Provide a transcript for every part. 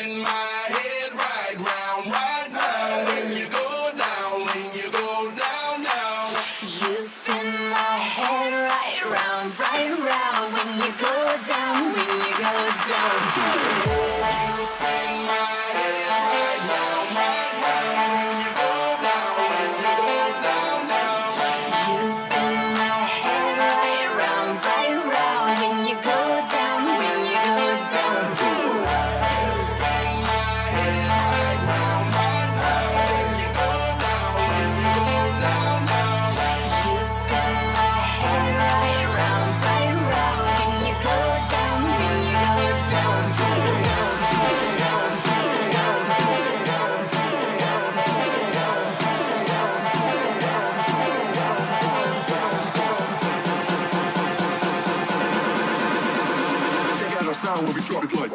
spin my head right round, when you go down, down. You spin my head right round when you go down, when you go down. You spin my head right round, when you go down, down. You spin my head right round when you go down, when you go down. You spin my head right round, when you go down, down. You spin my head right round when you go down, when you go down. Check out our sound when we drop it like.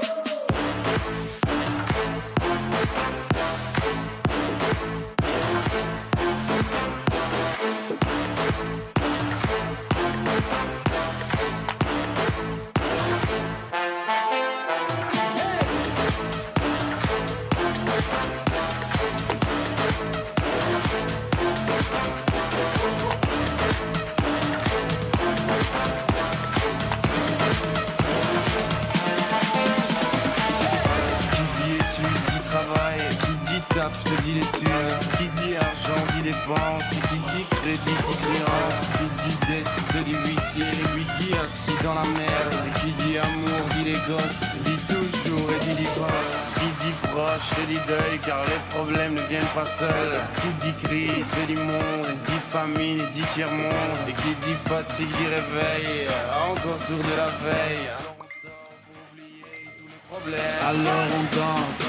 Qui dit études, dit travail, qui dit taf, je te dis les thunes. Qui dit argent, dit dépenses. Et qui dit crédit, dit créance. Qui dit dette, te dit huissier. Lui dit assis dans la merde. Et qui dit amour, dit les gosses. Dit toujours et dit boss. Qui dit proche, te dit deuil, car les problèmes ne viennent pas seuls. Qui dit crise, te dit monde. Et dit famine, dit tiers-monde. Et qui dit fatigue, dit réveil. Encore sourd de la veille. Alors on sort pour oublier tous les problèmes. Alors on danse.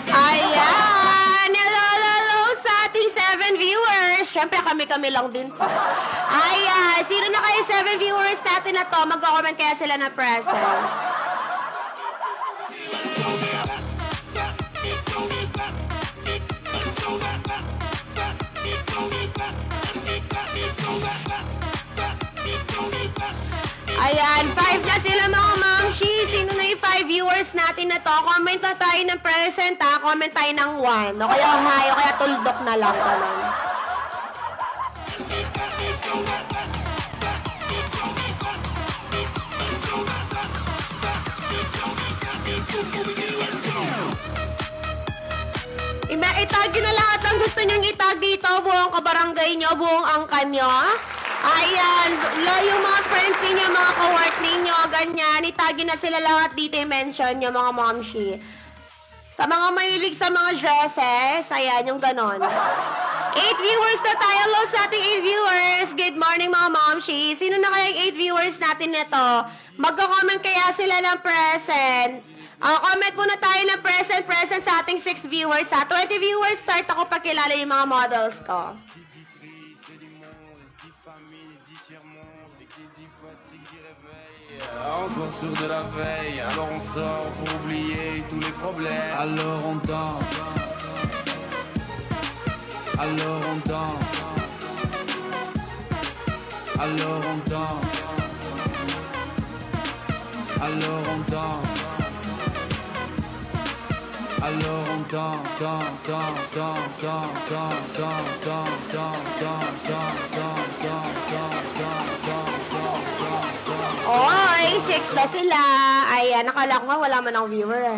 Ayan! Hello sa ating 7 viewers. Siyempre, kami-kami lang din po. Ayan! Sino na kayo 7 viewers natin na to? Mag-comment kaya sila na present. Ayan, 5 na sila mga mamshi. Sino na yung 5 viewers natin na to? Comment na tayo ng present ha. Comment tayo ng 1. O kaya hi, o kaya tuldok na lang. Ganun. Itag nyo na lahat ang gusto nyong itag dito. Buong kabarangay nyo, buong angkan nyo. Ayan, yung mga friends ninyo, mga ka-work ninyo, ganyan. Itag nyo na sila lahat dito i-mention nyo, mga momshi. Sa mga mahilig sa mga dresses, ayan, yung ganon. 8 viewers na tayo. Hello sa ating 8 viewers. Good morning, mga momshi. Sino na kayang 8 viewers natin nito? Magko-comment kaya sila ng present. Comment muna tayo ng present sa ating 6 viewers. Sa 20 viewers, start ako pakilala yung mga models ko. Qui dit crise, dit monde, dit famine, dit tiers-monde. Et qui dit fatigue, dit réveil. Encore sourd de la veille. Alors on sort pour oublier tous les problèmes. Alors on danse. Alors on danse. Alors on danse. Alors on danse. Alors on danse, danse, danse, danse, danse, danse, danse, danse, danse, danse, danse, danse, danse, danse, danse. Oy, 6 na sila. Ayan, nakala ko nga wala man akong viewer eh.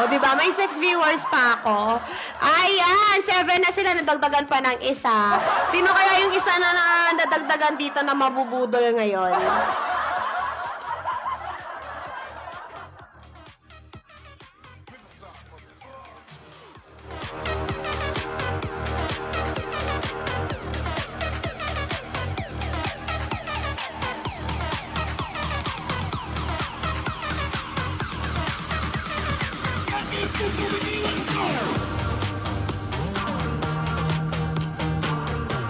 O, diba? May 6 viewers pa ako. Ayan, 7 na sila. Nadagdagan pa ng isa. Sino kaya yung isa na nadagdagan dito na mabubudol ngayon?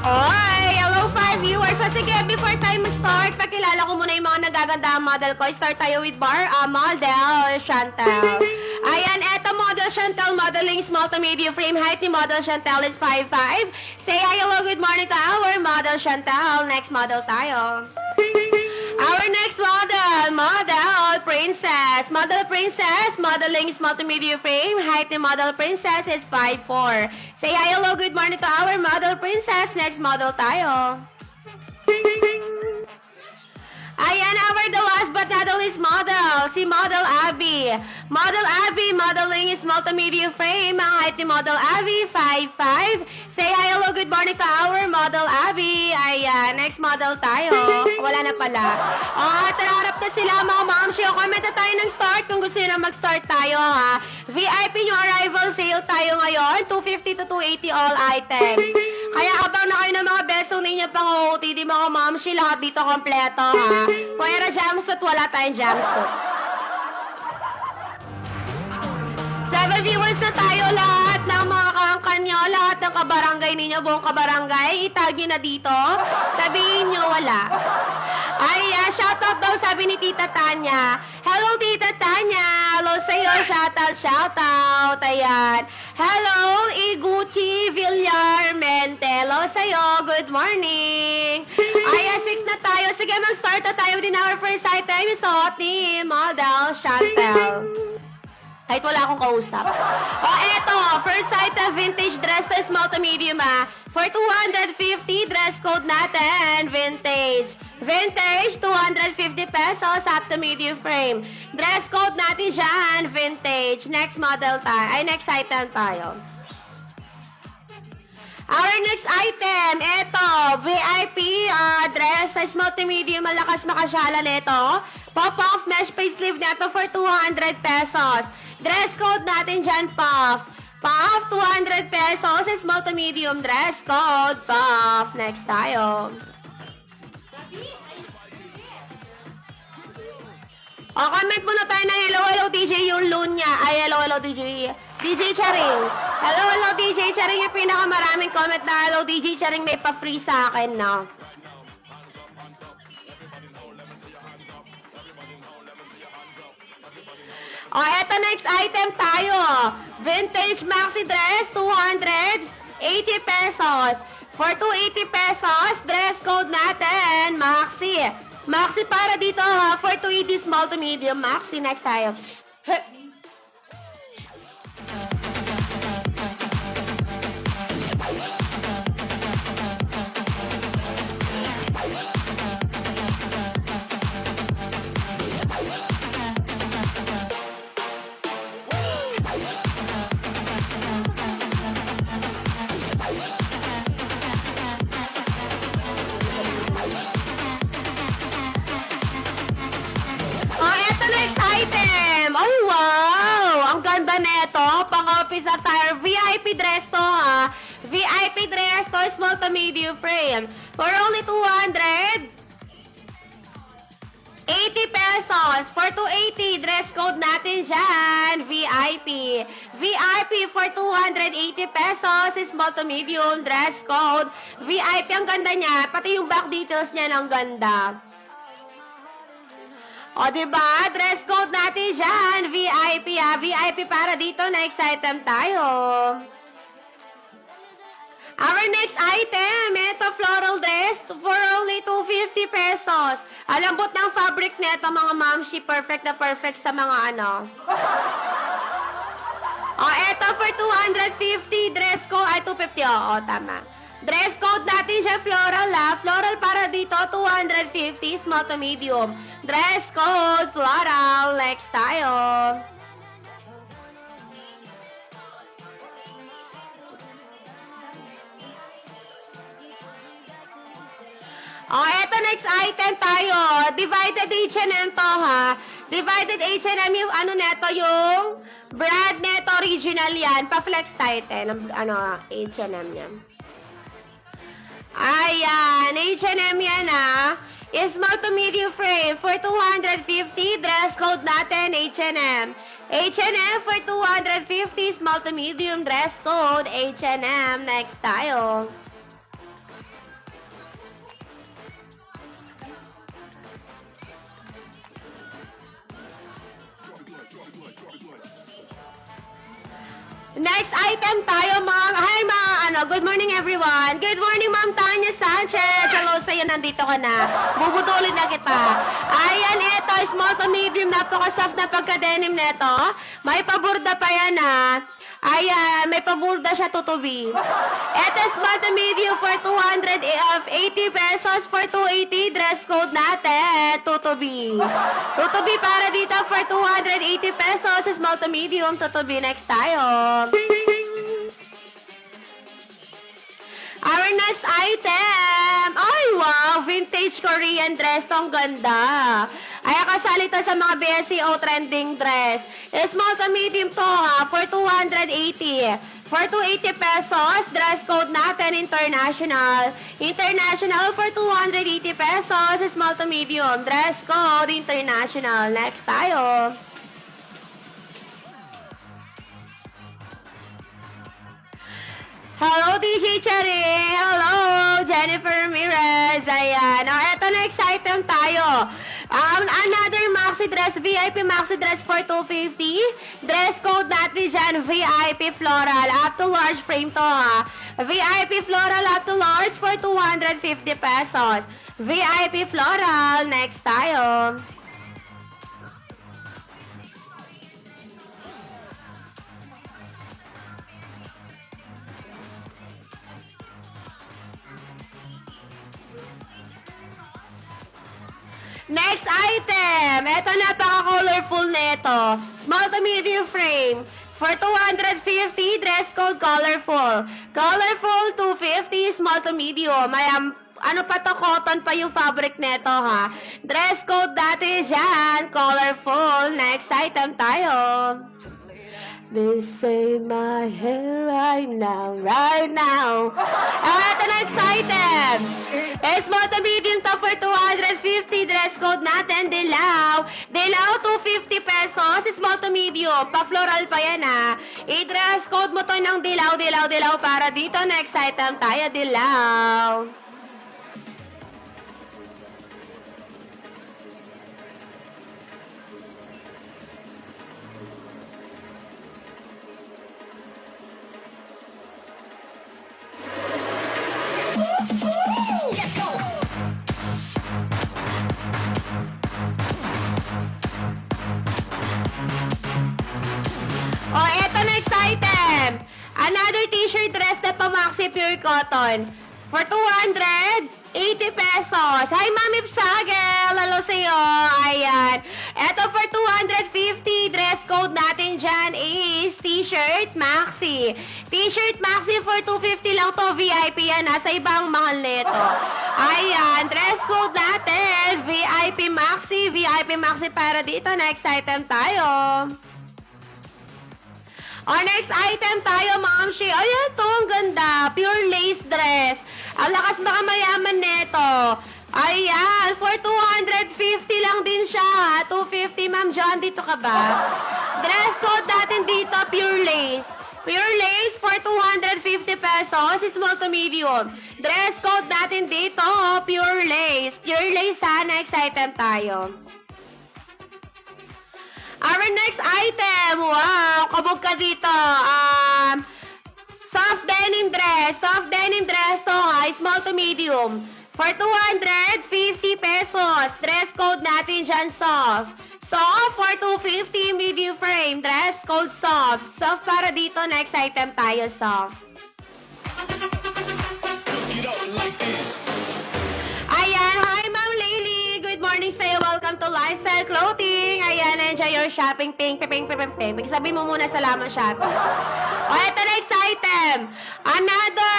Oy, hello 5 viewers. So, sige, before tayo mag-start, pakilala ko muna yung mga nagagandang model ko. Start tayo with model Chantel. Ayan, eto model Chantel, modeling small to medium frame. Height ni model Chantel is 5'5". Say hi, hello, good morning to our model Chantel. Next model tayo. Our next next model, Model Princess. Model Princess, modeling is multimedia frame. Height ni Model Princess is 5'4". Say hi, hello, good morning to our Model Princess. Next model tayo. Ayan, our the last but not the least model, si Model Abby. Model Abby, modeling is multimedia frame. Ang height ni Model Abby, 5'5". Say hi, hello, good morning to our Model Abby. Ayan, next model tayo. Wala na pala. Tararap na sila mga mamshi. Comment na tayo ng start kung gusto nyo na mag-start tayo ha. VIP yung arrival sale tayo ngayon, 250 to 280 all items. Kaya abang na kayo ng mga beso ninyo pang OOTD mga mamshi. Lahat dito kompleto ha. Pwera jumpsuit, wala tayong jumpsuit. 7 viewers na tayo, lahat ng mga kaangkan nyo, lahat ng kabarangay ninyo, buong kabarangay, itag nyo na dito, sabihin nyo wala. Ay, shoutout daw, sabi ni Tita Tanya. Hello, Tita Tanya. Hello sa'yo, shoutout. Ayan. Hello, Iguchi Villar Mentelo sa'yo. Good morning. Ay, 6 na tayo. Sige, mag-start na tayo din our first item. Yung suot ni Model Chantel. Kahit wala akong kausap. Eto, first item, vintage dress na small to medium For 250, dress code natin, vintage. Vintage, 250 pesos up to medium frame. Dress code natin dyan, vintage. Next model tayo, next item tayo. Our next item, eto, VIP dress, size multi-medium, malakas makasyala nito. Pop-off mesh paisley nito for 200 pesos. Dress code natin dyan, Puff. Puff, 200 pesos, is multi-medium dress code, Puff. Next tayo. Comment muna tayo ng hello, DJ yung loan niya. Ay, hello, DJ. DJ Charing. Hello, DJ Charing. Yung pinakamaraming comment na hello, DJ Charing, may pa-free sa akin, no? Eto next item tayo. Vintage maxi dress, 280 pesos. For 280 pesos, dress code natin, maxi. Maxi para dito ha, for 280 small to medium, maxi. Next tayo. Eto next item. Ay, wow! Ang ganda neto. Pang-office attire. VIP dress to, ha? VIP dress to, small to medium frame. For only 280 pesos. For 280, dress code natin dyan. VIP. VIP for 280 pesos. Small to medium dress code. VIP, ang ganda niya. Pati yung back details niya ang ganda. Diba? Dress code natin dyan. VIP, ha? VIP para dito. Next item tayo. Our next item, ito floral dress for only 250 pesos. Alambot ng fabric neto, mga mamshi. Perfect na perfect sa mga ano. Ito for 250. Dress code, ay 250. Tama. Dress code natin siya floral, ha? Floral para dito, 250, small to medium. Dress code, floral. Next tayo. Eto next item tayo. Divided H&M to, ha? Divided H&M yung ano neto, yung brand neto original yan. Pa-flex title. H&M yan. Ayan, H&M yan, ha? Small to medium frame for 250. Dress code natin, H&M. H&M for 250. Small to medium dress code, H&M. Next tayo. Next item tayo, mga Good morning, everyone. Good morning, Ma'am Tanya Sanchez. Hello sa'yo, nandito ka na. Bubutulin na kita. Ayan, ito, small to medium. Napaka-soft na pagka-denim neto. May paburda pa yan, Ayan, may paburda siya, tutubi. Ito, small to medium for 280 pesos. For 280, dress code natin, tutubi. Tutubi para dito for 280 pesos. Small to medium, tutubi. Next tayo. Our next item. Ay, wow! Vintage Korean dress. Tong ganda. Ay, kasali to sa mga BSCO trending dress. Small to medium to, for 280. For 280 pesos, dress code natin, international. International for 280 pesos, small to medium. Dress code, international. Next tayo. Hello, DJ Cherry! Hello, Jennifer Ramirez! Ayan. Ito, next item tayo. Another maxi dress, VIP maxi dress for 250. Dress code natin dyan, VIP floral. Up to large frame to, VIP floral up to large for 250 pesos. VIP floral. Next tayo. Next item. Ito, napaka-colorful nito. Small to medium frame. For 250, dress code colorful. Colorful, 250, small to medium. May, ano pa to, cotton pa yung fabric neto, Dress code dati dyan, colorful. Next item tayo. This ain't my hair right now, right now. Ito, next item. Small to medium to for 250. Dress code natin, dilaw. Dilaw, 250 pesos. Small to medium. Pa-floral pa yan, I-dress code mo to ng dilaw, dilaw, dilaw para dito. Next item tayo, dilaw. Oh, eto, next item. Another t-shirt dress na pa-maxi pure cotton. For 280 pesos. Hi, Mami Psagel. Hello sa'yo. Ayan. Eto, for 250, dress code natin dyan is t-shirt maxi. T-shirt maxi for 250 lang to. VIP yan, sa ibang mahal nito. Ayan. Dress code natin, VIP maxi. VIP maxi para dito. Next item tayo. Next item tayo, Ma'am Shi. Ayan to, ang ganda. Pure lace dress. Ang lakas baka mayaman neto. Ayan, for 250 lang din siya. 250, Ma'am John, dito ka ba? Dress code natin dito, pure lace. Pure lace for 250 pesos, small to medium. Dress code natin dito, pure lace. Pure lace, next item tayo. Our next item, wow, kabog ka dito. Soft denim dress. Soft denim dress to, small to medium. For 250 pesos. Dress code natin dyan, soft. Soft for 250, medium frame. Dress code soft. Soft para dito, next item tayo, soft. Get up like this. Ayan, hi Ma'am Laylee. Good morning sa'yo. Welcome to Lifestyle Clothing. Ayan, enjoy your shopping. Ping, ping, ping, ping, ping. Sabihin mo muna salamat shopping. Ito next item. Another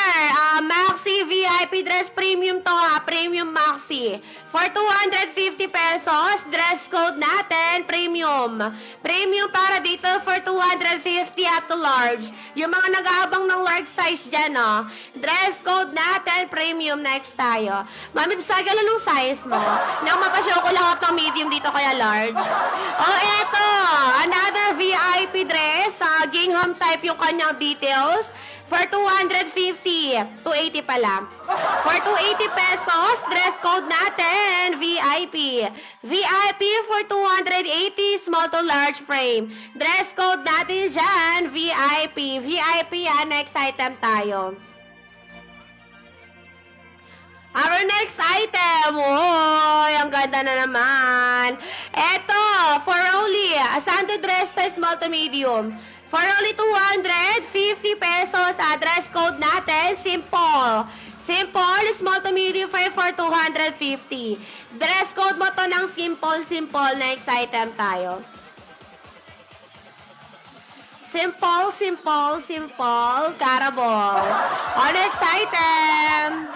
maxi VIP dress premium to, premium maxi. For 250 pesos, dress code natin, premium. Premium para dito for 250 up to large. Yung mga nag-aabang ng large size dyan, Dress code natin, premium. Next tayo. Mami, sagal anong size mo? Nang mapasyaw ko lang ng medium dito kaya large. Eto. Another VIP dress. Gingham type yung kanyang details. For 250. 280 pala. For 280 pesos, dress code natin, VIP. VIP for 280, small to large frame. Dress code natin dyan, VIP. VIP yan, next item tayo. Our next item, oy, ang ganda na naman. Eto, for only, Asante dress size small to medium. For only 250 pesos, dress code natin, simple. Simple, small to medium for 250. Dress code mo to ng simple. Next item tayo. Simple, Carabol. O, next item.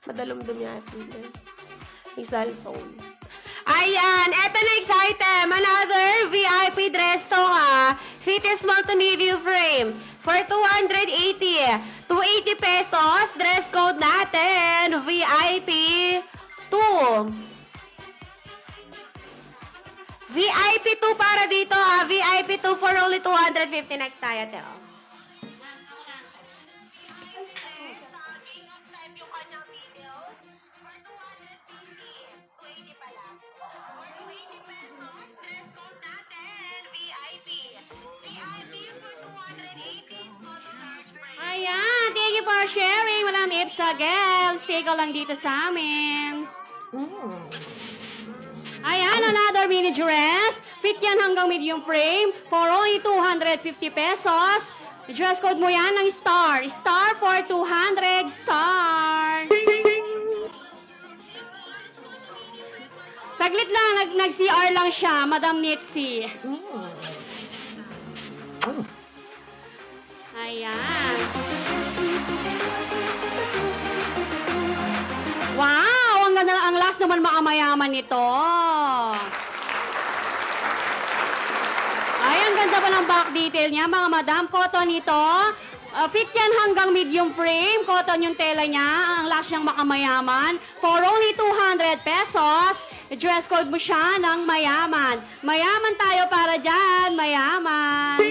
Madalumdum natin. Yung cellphone. Ayan, eto next item. Another VIP dress to ha. Fit is small to medium frame. For 280. 280 pesos. Dress code natin. VIP 2. VIP 2 para dito ha. VIP 2 for only 250. Next tayo, Teo. Ayan, thank you for sharing. Walang ifs sa girls. Stay ko lang dito sa amin. Ayan, another mini dress. Fit yan hanggang medium frame for only 250 pesos. Dress code mo yan ng star. Star for 200 star. Saglit lang, nag-CR lang siya, Madam Nitsi. Ayan. Wow! Ang ganda, ang last naman makamayaman nito. Ay, ang ganda pa ng back detail niya, mga madam. Cotton ito. Fit yan hanggang medium frame. Cotton yung tela niya. Ang last niyang makamayaman. For only 200 pesos. Dress code mo siya ng mayaman. Mayaman tayo para dyan. Mayaman.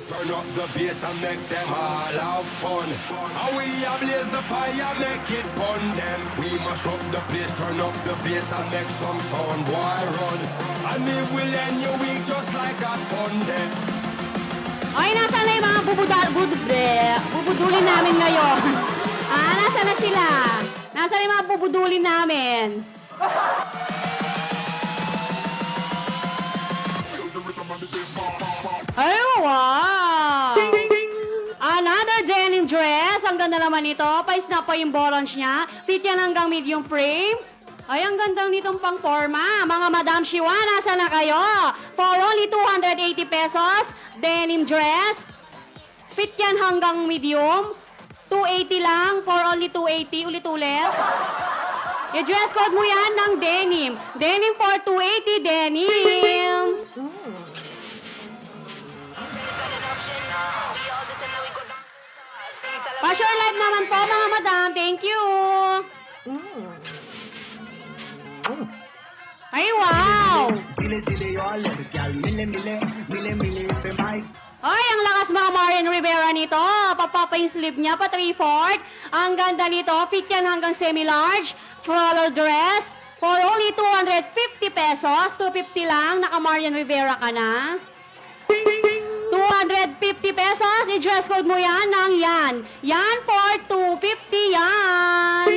Turn up the bass and make them all have fun. How we ablaze the fire, make it burn them. We mash up the place, turn up the bass and make some sound, boy run. And me will end your week just like a Sunday. Ay, nasa na yung mga bubudulin namin ngayon? Nasa na sila? Nasa na yung mga bubudulin namin? Ay, wow! Another denim dress. Ang ganda naman ito. Pais na pa yung borons niya. Fit yan hanggang medium frame. Ay, ang gandang nitong pang forma. Mga Madam Shiwa, nasa na kayo? For only 280 pesos, denim dress. Fit yan hanggang medium. 280 lang, for only 280. Ulit-ulit. I-dress code mo yan ng denim. Denim for 280, denim. Pa-share live naman po, mga madam. Thank you. Ay, wow! Ay, ang lakas mga Marian Rivera nito. Papapa yung sleeve niya, pa 3/4. Ang ganda nito. Fit yan hanggang semi-large. Floral dress. For only 250 pesos. 250 lang. Naka Marian Rivera ka na. 250 pesos. I-dress code mo yan ng yan. Yan for 250 yan.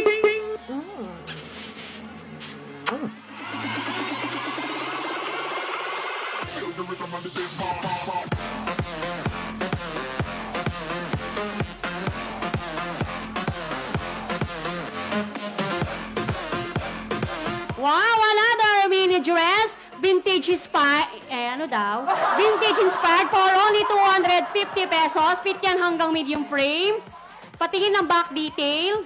Wow, another mini dress. Vintage inspired, Vintage inspired for only 250 pesos. Fit yan hanggang medium frame. Patingin ng back detail.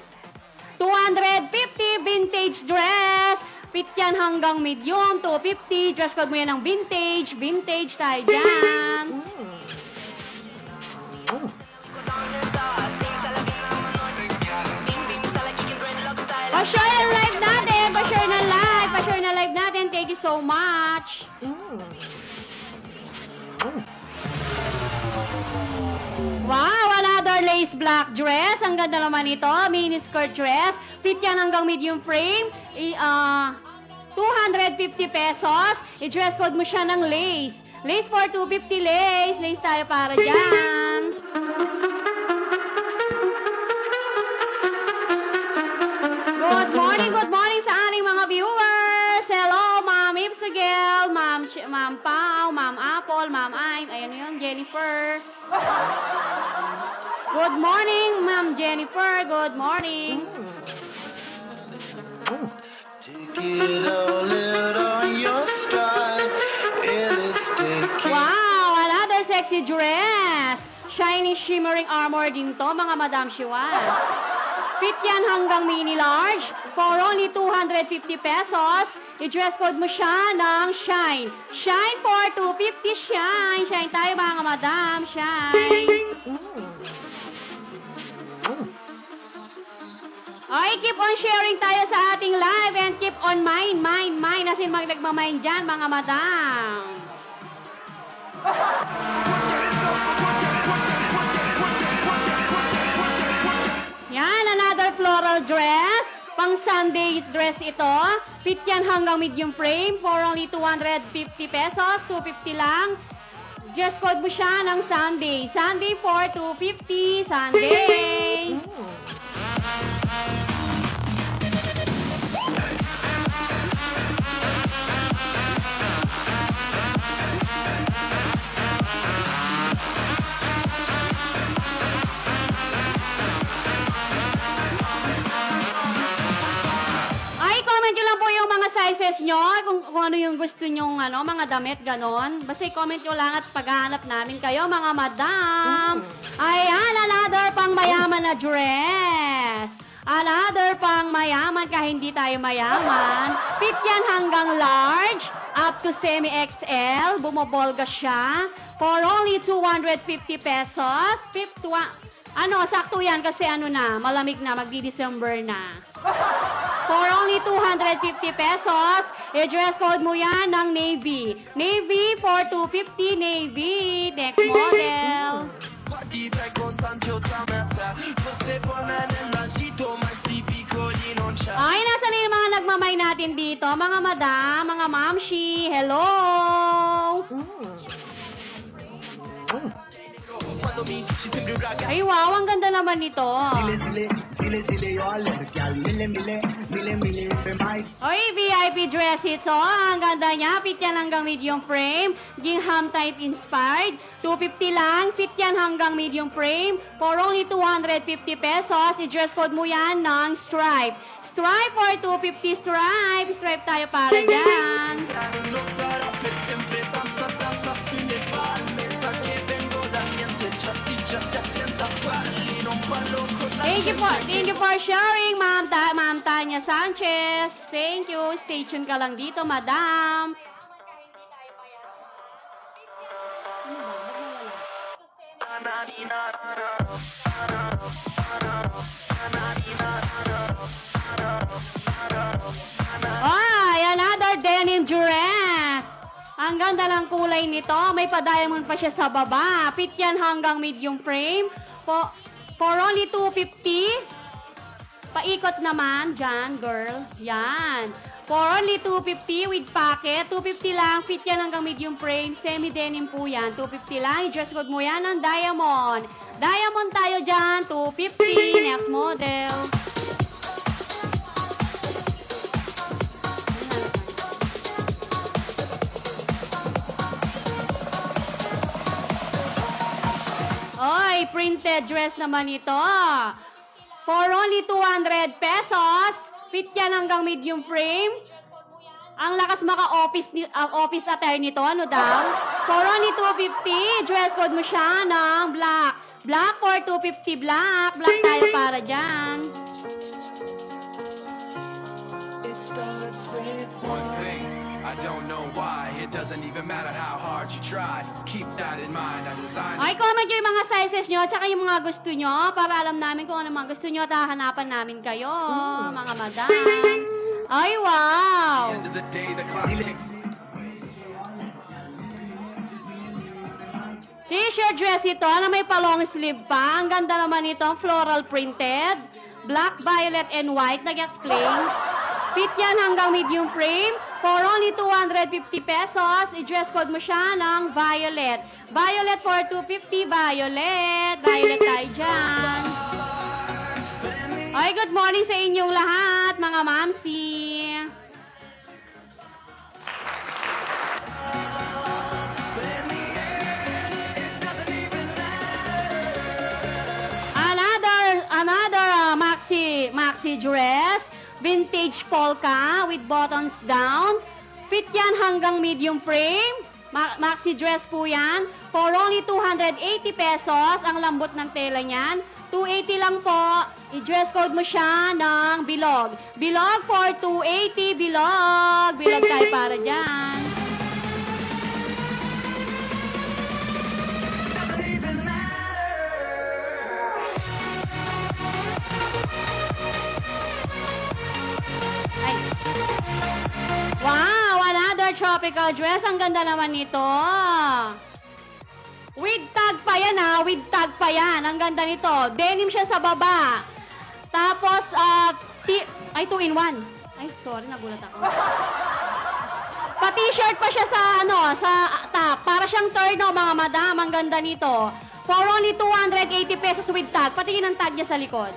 250 vintage dress. Fit yan hanggang medium. 250. Dress code mo yan ng vintage. Vintage tayo dyan. Pa-share ng live natin. Pa-share ng live. Pa-share ng live natin. Thank you so much. Wow, another lace black dress. Ang ganda naman ito. Mini skirt dress. Fit yan hanggang medium frame. 250 pesos. I-dress code mo siya ng lace. Lace for 250 lace. Lace tayo para dyan. Rachel, Ma'am Pau, Ma'am Apple, Ma'am Aim, ayan yun, Jennifer. Good morning, Ma'am Jennifer. Good morning. Wow, another sexy dress. Shiny, shimmering armor din to, mga Madam Shiwan. Fit yan hanggang mini large for only 250 pesos. I-dress code mo siya ng Shine. Shine for 250 Shine. Shine tayo mga Madam. Shine. Okay, keep on sharing tayo sa ating live and keep on mine. Asin nagmamine dyan, mga Madam. Yan, another floral dress. Pang Sunday dress ito. Fit yan hanggang medium frame for only 250 pesos. 250 lang. Just code mo siya ng Sunday. Sunday for 250. Sunday. Sizes nyo, kung ano yung gusto nyong mga damit, ganon. Basta i-comment nyo lang at paghahanap namin kayo, mga Madam. Ayan, another pang mayaman na dress. Another pang mayaman kahit hindi tayo mayaman. Fit yan hanggang large, up to semi-XL. Bumobolga siya. For only 250 pesos. Sakto yan kasi malamig na, magdi-December na. For only 250 pesos, i-dress code mo yan ng Navy. Navy for 250, Navy. Next model. Ay, nasa na yung mga nagmamay natin dito? Mga Madam, mga Mamshi, hello! Ay, wow, ang ganda naman nito. Oy, VIP dress ito. Ang ganda niya. Fit yan hanggang medium frame. Gingham type inspired. 250 lang. Fit yan hanggang medium frame. For only 250 pesos. I-dress code mo yan ng Stripe. Stripe for 250 Stripe. Stripe tayo para dyan. Thank you for sharing, Ma'am Tanya Sanchez. Thank you. Stay tuned ka lang dito, Madam. Ay, another denim dress. Ang ganda ng kulay nito. May pa-diamond pa siya sa baba. Fit yan hanggang medium frame. For only 250. Paikot naman dyan, girl. Yan. For only 250 with pocket. 250 lang. Fit yan hanggang medium frame. Semi-denim po yan. 250 lang. I-dress code mo yan ng diamond. Diamond tayo dyan. 250. Next model. Oy, printed dress naman ito. For only 200 pesos, fit yan hanggang medium frame. Ang lakas office attire nito, daw? For only 250, dress code mo siya ng black. Black for 250 black. Black tayo para dyan. It starts with one thing. I don't know why. It doesn't even matter how hard you try. Keep that in mind. I designed Ay, comment yung mga sizes nyo, tsaka yung mga gusto nyo, para alam namin kung ano mga gusto nyo at hahanapan namin kayo, mga Madam. Ay, wow! End of the day, the clock ticks. T-shirt dress ito na may pa-long sleeve pa. Ang ganda naman ito, floral printed. Black, violet, and white. Nag-explain. Fit yan hanggang medium frame. For only 250 pesos, i-dress code mo siya ng violet. Violet for 250, violet. Violet tayo dyan. Ay, good morning sa inyong lahat, mga mamsi. maxi dress, vintage polka with buttons down. Fit yan hanggang medium frame. Maxi dress po yan. For only 280 pesos, ang lambot ng tela niyan. 280 lang po. I-dress code mo siya ng bilog. Bilog for 280, bilog. Bilog tayo para dyan. Ay. Wow, another tropical dress. Ang ganda naman nito. With tag pa yan ha, with tag pa yan. Ang ganda nito. Denim siya sa baba. Tapos, ay, 2-in-1. Ay, sorry, nagulat ako. Pa-t-shirt pa siya sa, sa top. Para siyang turno, mga madam. Ang ganda nito. For only 280 pesos with tag. Patingin ang tag niya sa likod.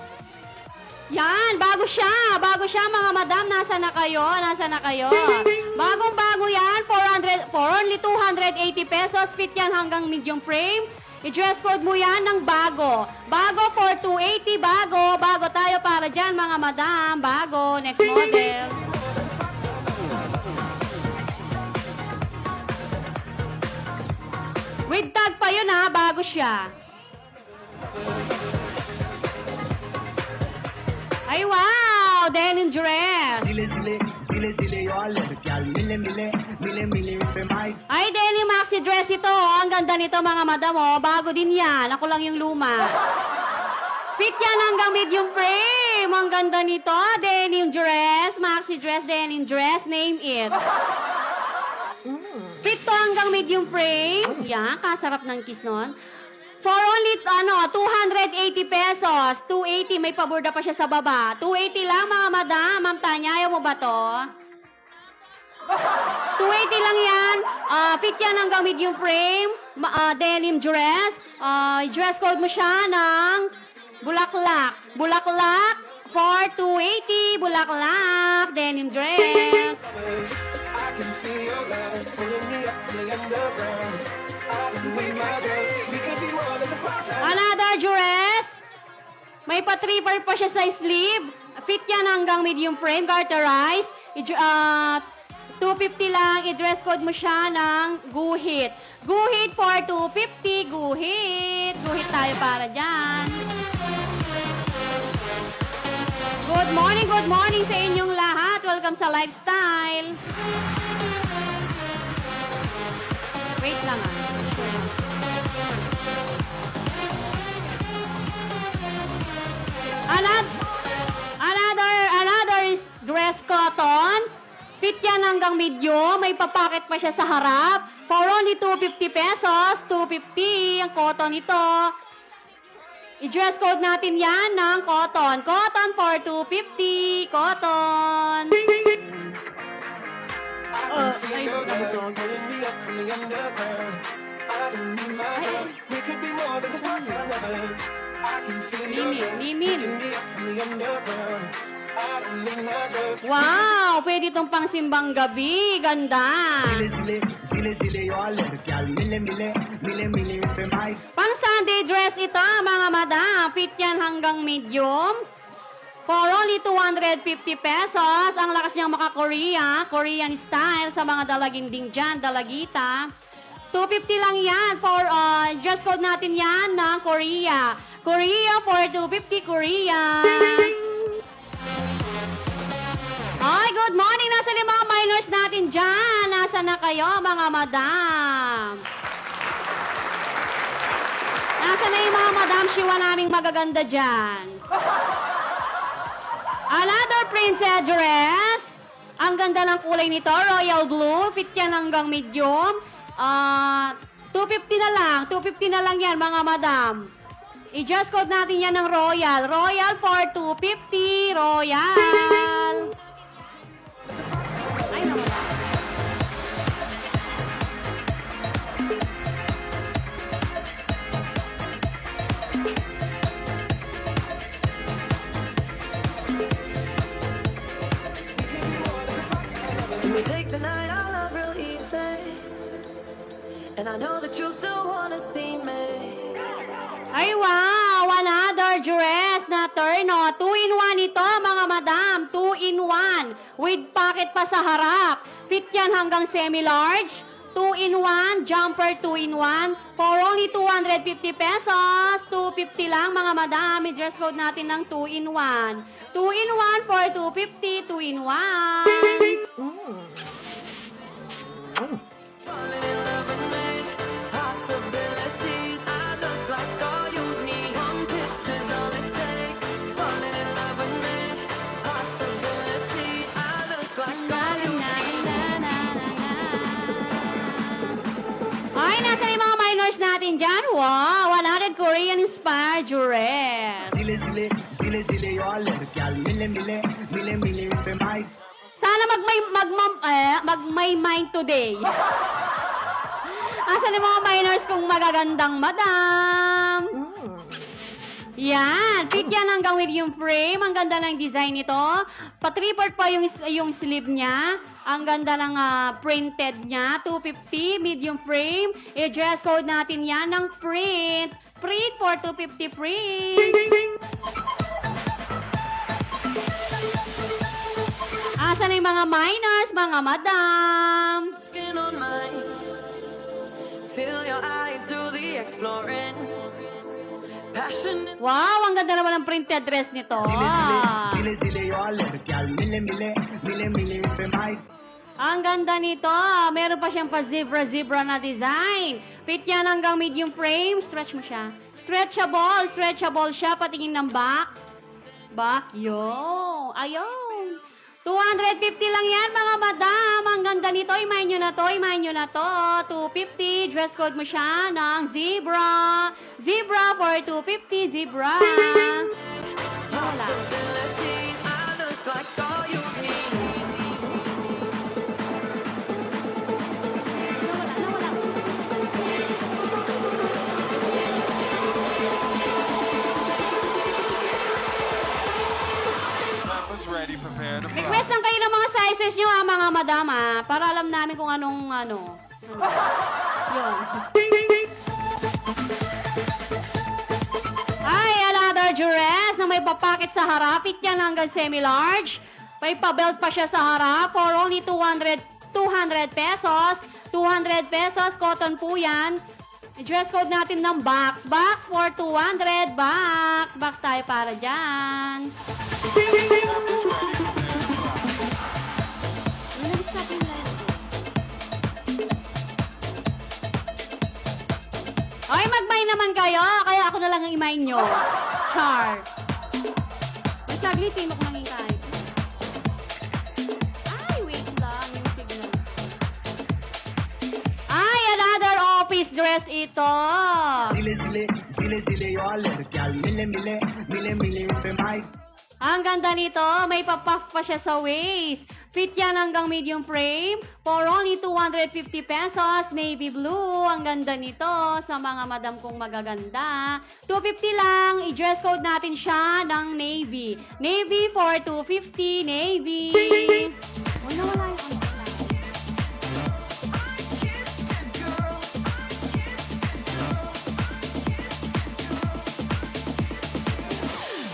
Yan, bago siya. Bago siya, mga madam. Nasa na kayo? Nasa na kayo? Bagong-bago yan. For only 280 pesos. Fit yan hanggang medium frame. I-dress code mo yan ng bago. Bago for 280. Bago. Bago tayo para dyan, mga madam. Bago. Next model. With tag pa yun ha. Bago siya. Ay, wow! Denim dress. Ay, denim maxi dress ito. Ang ganda nito, mga madam. Bago din yan. Ako lang yung luma. Fit yan hanggang medium frame. Ang ganda nito. Denim dress, maxi dress, denim dress. Name it. Fit to hanggang medium frame. Yan, kasarap ng kiss nun. For only, 280 pesos. 280, may paborda pa siya sa baba. 280 lang, mga madam. Ma'am Tanya, ayaw mo ba to? 280 lang yan. Fit yan hanggang medium frame. Denim dress. Dress code mo siya ng bulaklak. Bulaklak for 280. Bulaklak. Denim dress. I can feel your love pulling me up from the underground. We could be more than just part-time. Another dress. May pa-tripper pa siya sa sleeve. Fit yan hanggang medium frame, garterized. 250 lang. I-dress code mo siya ng guhit. Guhit for 250. Guhit. Guhit tayo para dyan. Good morning sa inyong lahat. Welcome sa Lifestyle. Wait lang Another is dress cotton. Fit yan hanggang medium. May papaket pa siya sa harap. For only 250 pesos. 250 ang cotton ito. I-dress code natin yan ng cotton. Cotton for 250. Cotton. Ay, nabusog. Pulling me up from the underground. I don't need my drugs. We could be more than just part-time lovers. I can feel your love Mimin. pulling me up from the underground. I don't need my drugs. Wow! Pwede itong pang simbang gabi. Ganda. Pang Sunday dress ito, mga madam. Fit yan hanggang medium. For only 250 pesos. Ang lakas niyang maka-Korea. Korean style sa mga dalaginding dyan, dalagita. 250 lang yan. For dress code natin yan ng Korea. Korea for 250 Korea. Ay, good morning. Nasa yung mga minors natin dyan? Nasa na kayo, mga madam? Nasa na yung mga madam shiwa naming magaganda dyan? Another princess dress. Ang ganda ng kulay nito, royal blue. Fit yan hanggang medium. 250 na lang. 250 na lang yan, mga madam. I-just code natin yan ng royal. Royal for 250. Royal. Ay, nawala. We take the night out love real easy, and I know that you still wanna see me. Ay, wow! Another dress na after, no? 2-in-1 ito, mga madam. 2-in-1. With pocket pa sa harap. Fit yan hanggang semi-large. 2-in-1, jumper 2-in-1. For only 250 pesos. 250 lang, mga madam. May dress code natin ng 2-in-1. 2-in-1 for 250, 2-in-1. Falling in love with me, possibilities. I look like all you need. One kiss is all it takes. Falling in love with me, possibilities. I look like all you need. Ay, nasa yung mga minors natin dyan? Wow, 100 Korean-inspired dress. Sana magmay mind today. Asan yung mga minors kung magagandang madam? Yan, fit yan hanggang with yung frame. Ang ganda ng design nito. Pa-3/4 pa yung sleeve niya. Ang ganda ng printed niya. 250, medium frame. I-dress code natin yan ng print. Print for 250 print. Asan yung mga minors, mga madam? Skin on mine. Feel your eyes do the exploring. Passion in Wow, ang ganda naman ng printed dress nito. Ang ganda nito. Meron pa siyang pa-zebra na design. Fit yan hanggang medium frame. Stretch mo siya. Stretchable siya. Patingin ng back. Ayun. 250 lang yan, mga madam. Ang ganda nito. Imahin nyo na to. 250. Dress code mo siya ng zebra. Zebra for 250. Zebra. Wala. possibilities. I look like all you need. Rappers ready, prepare to Request lang kayo ng mga sizes nyo, mga madam, para alam namin kung anong, Yun. Ay, another dress na may papacket sa harap. Fit yan hanggang semi-large. May pa-belt pa siya sa harap for only 200 pesos. 200 pesos, cotton po yan. I-dress code natin ng box. Box for 200. Box tayo para dyan. Ay, mag-mine naman kayo. Kaya ako na lang ang i-mine nyo. Char. May saglit, timok nang kahit. Ay, wait lang. Yung signal. Ay, another office dress ito. Ang ganda nito, may papuff pa siya sa waist. Fit yan hanggang medium frame for only 250 pesos. Navy blue. Ang ganda nito sa mga madam kong magaganda. 250 lang. I-dress code natin siya ng navy. Navy for 250. Navy. Wala yung ano.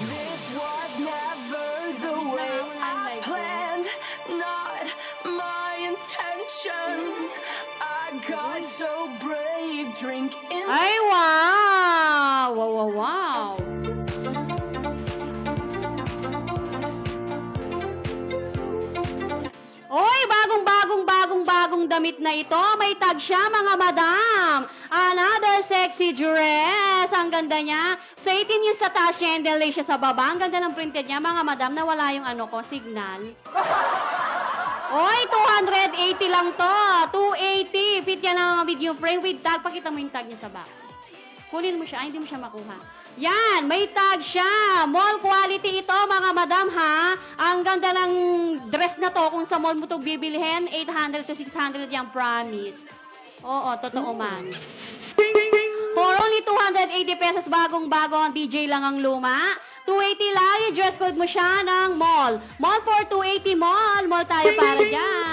This was never the way I planned, not my intention. I got so brave, drinking. Ay, wow! Wow. Oy, bagong damit na ito. May tag siya, mga madam. Another sexy dress. Ang ganda niya. Sa 18 yung sa taas niya, and then lace siya sa baba. Ang ganda ng printed niya, mga madam, na wala yung signal. Oy, 280 lang to. 280. Fit yan ang video frame with tag. Pakita mo yung tag niya sa back. Kunin mo siya. Ay, hindi mo siya makuha. Yan, may tag siya. Mall quality ito, mga madam, ha? Ang ganda ng dress na to. Kung sa mall mo ito bibilihin, 800 to 600 yung promise. Oo, totoo man. For only 280 pesos, bagong-bago ang DJ lang ang luma. 280 lang, i-dress code mo siya ng mall. Mall for 280 mall. Mall tayo para dyan. Saglit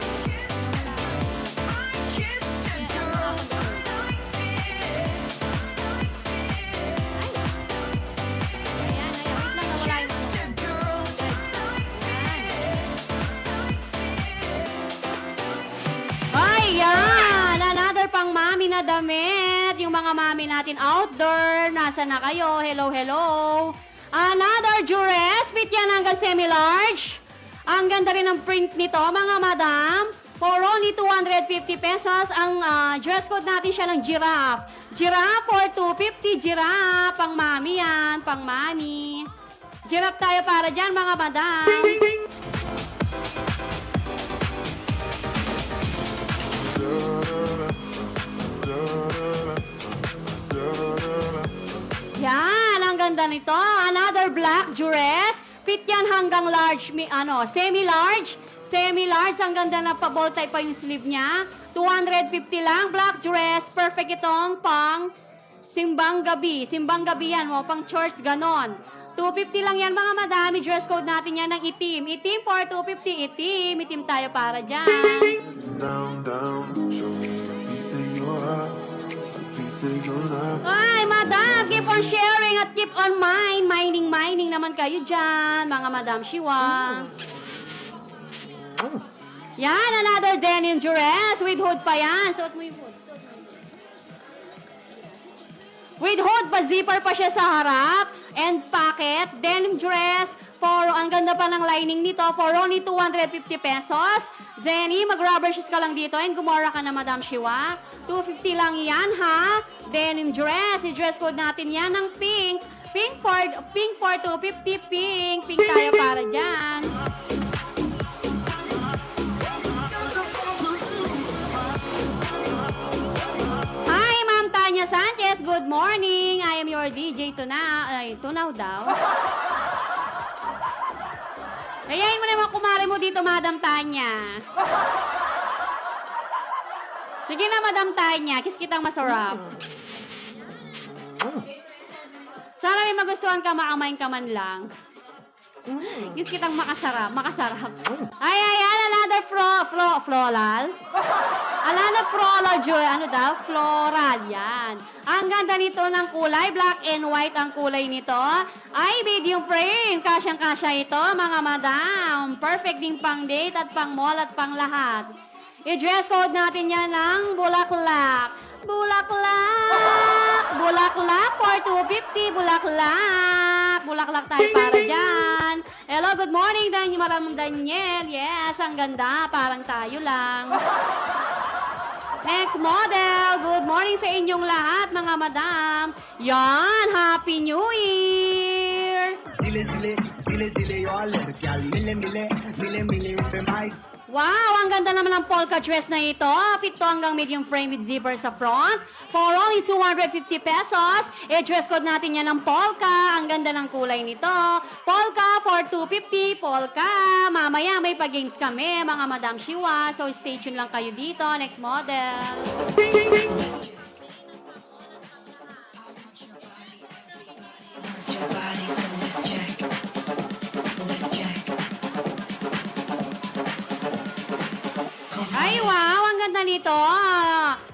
lang, natin out there. Nasa na kayo? Hello, hello. Another dress. Fit yan hanggang semi-large. Ang ganda rin ng print nito, mga madam. For only 250 pesos, ang dress code natin siya ng giraffe. Giraffe for 250, giraffe. Pang mami yan, pang mami. Giraffe tayo para dyan, mga madam. Yan, ang ganda nito. Another black dress. Fit yan hanggang large, semi-large. Semi-large, ang ganda na pa-bow tie pa yung sleeve niya. 250 lang, black dress. Perfect itong pang simbang gabi. Simbang gabi yan, pang church, ganon. 250 lang yan, mga madami. Dress code natin yan ng itim. Itim for 250, itim. Itim tayo para dyan. Down, down, show me a piece of your heart, a piece of your life. Ay, madam, keep on sharing at keep on mining naman kayo dyan, mga madam Shiwa. Yan, another denim dress with hood pa yan. Suot mo yung hood. With hood pa, zipper pa siya sa harap. And pocket, denim dress. Ang ganda pa ng lining nito for only 250 pesos. Jenny, mag-rubber shoes ka lang dito and gumora ka na, Madam Shiwa. 250 lang yan, ha? Denim dress. I-dress code natin yan ng pink. Pink for 250, pink. Pink tayo para dyan. Hi, Ma'am Tanya Sanchez. Good morning. I am your DJ Tunaw daw. Kayain mo naman kumare mo dito, Madam Tanya. Sige na, Madam Tanya. Kiss kitang masarap. Sana may magustuhan ka, maamain ka man lang. Kiss kitang makasarap. Ay, another floral. Another floral, Joy. Ano daw? Floral, yan. Ang ganda nito ng kulay. Black and white ang kulay nito. Ay, medium frame. Kasyang-kasya ito, mga madam. Perfect din pang date at pang mall at pang lahat. I-dress code natin yan ng bulaklak. Bulaklak for 250. Bulaklak tayo para dyan. Hello, good morning, Maraming Daniel. Yes, ang ganda. Parang tayo lang. Next model. Good morning sa inyong lahat, mga madam. Yan, Happy New Year! Wow, ang ganda naman ng polka dress na ito. Fit to hanggang medium frame with zipper sa front. For only 250 pesos. I-dress code natin yan ng polka. Ang ganda ng kulay nito. Polka for 250. Polka. Mamaya may pa-games kami, mga Madam Shiwa. So stay tuned lang kayo dito. Next model. Your body, so let's check. Let's check. Ay, wow! Ang ganda nito.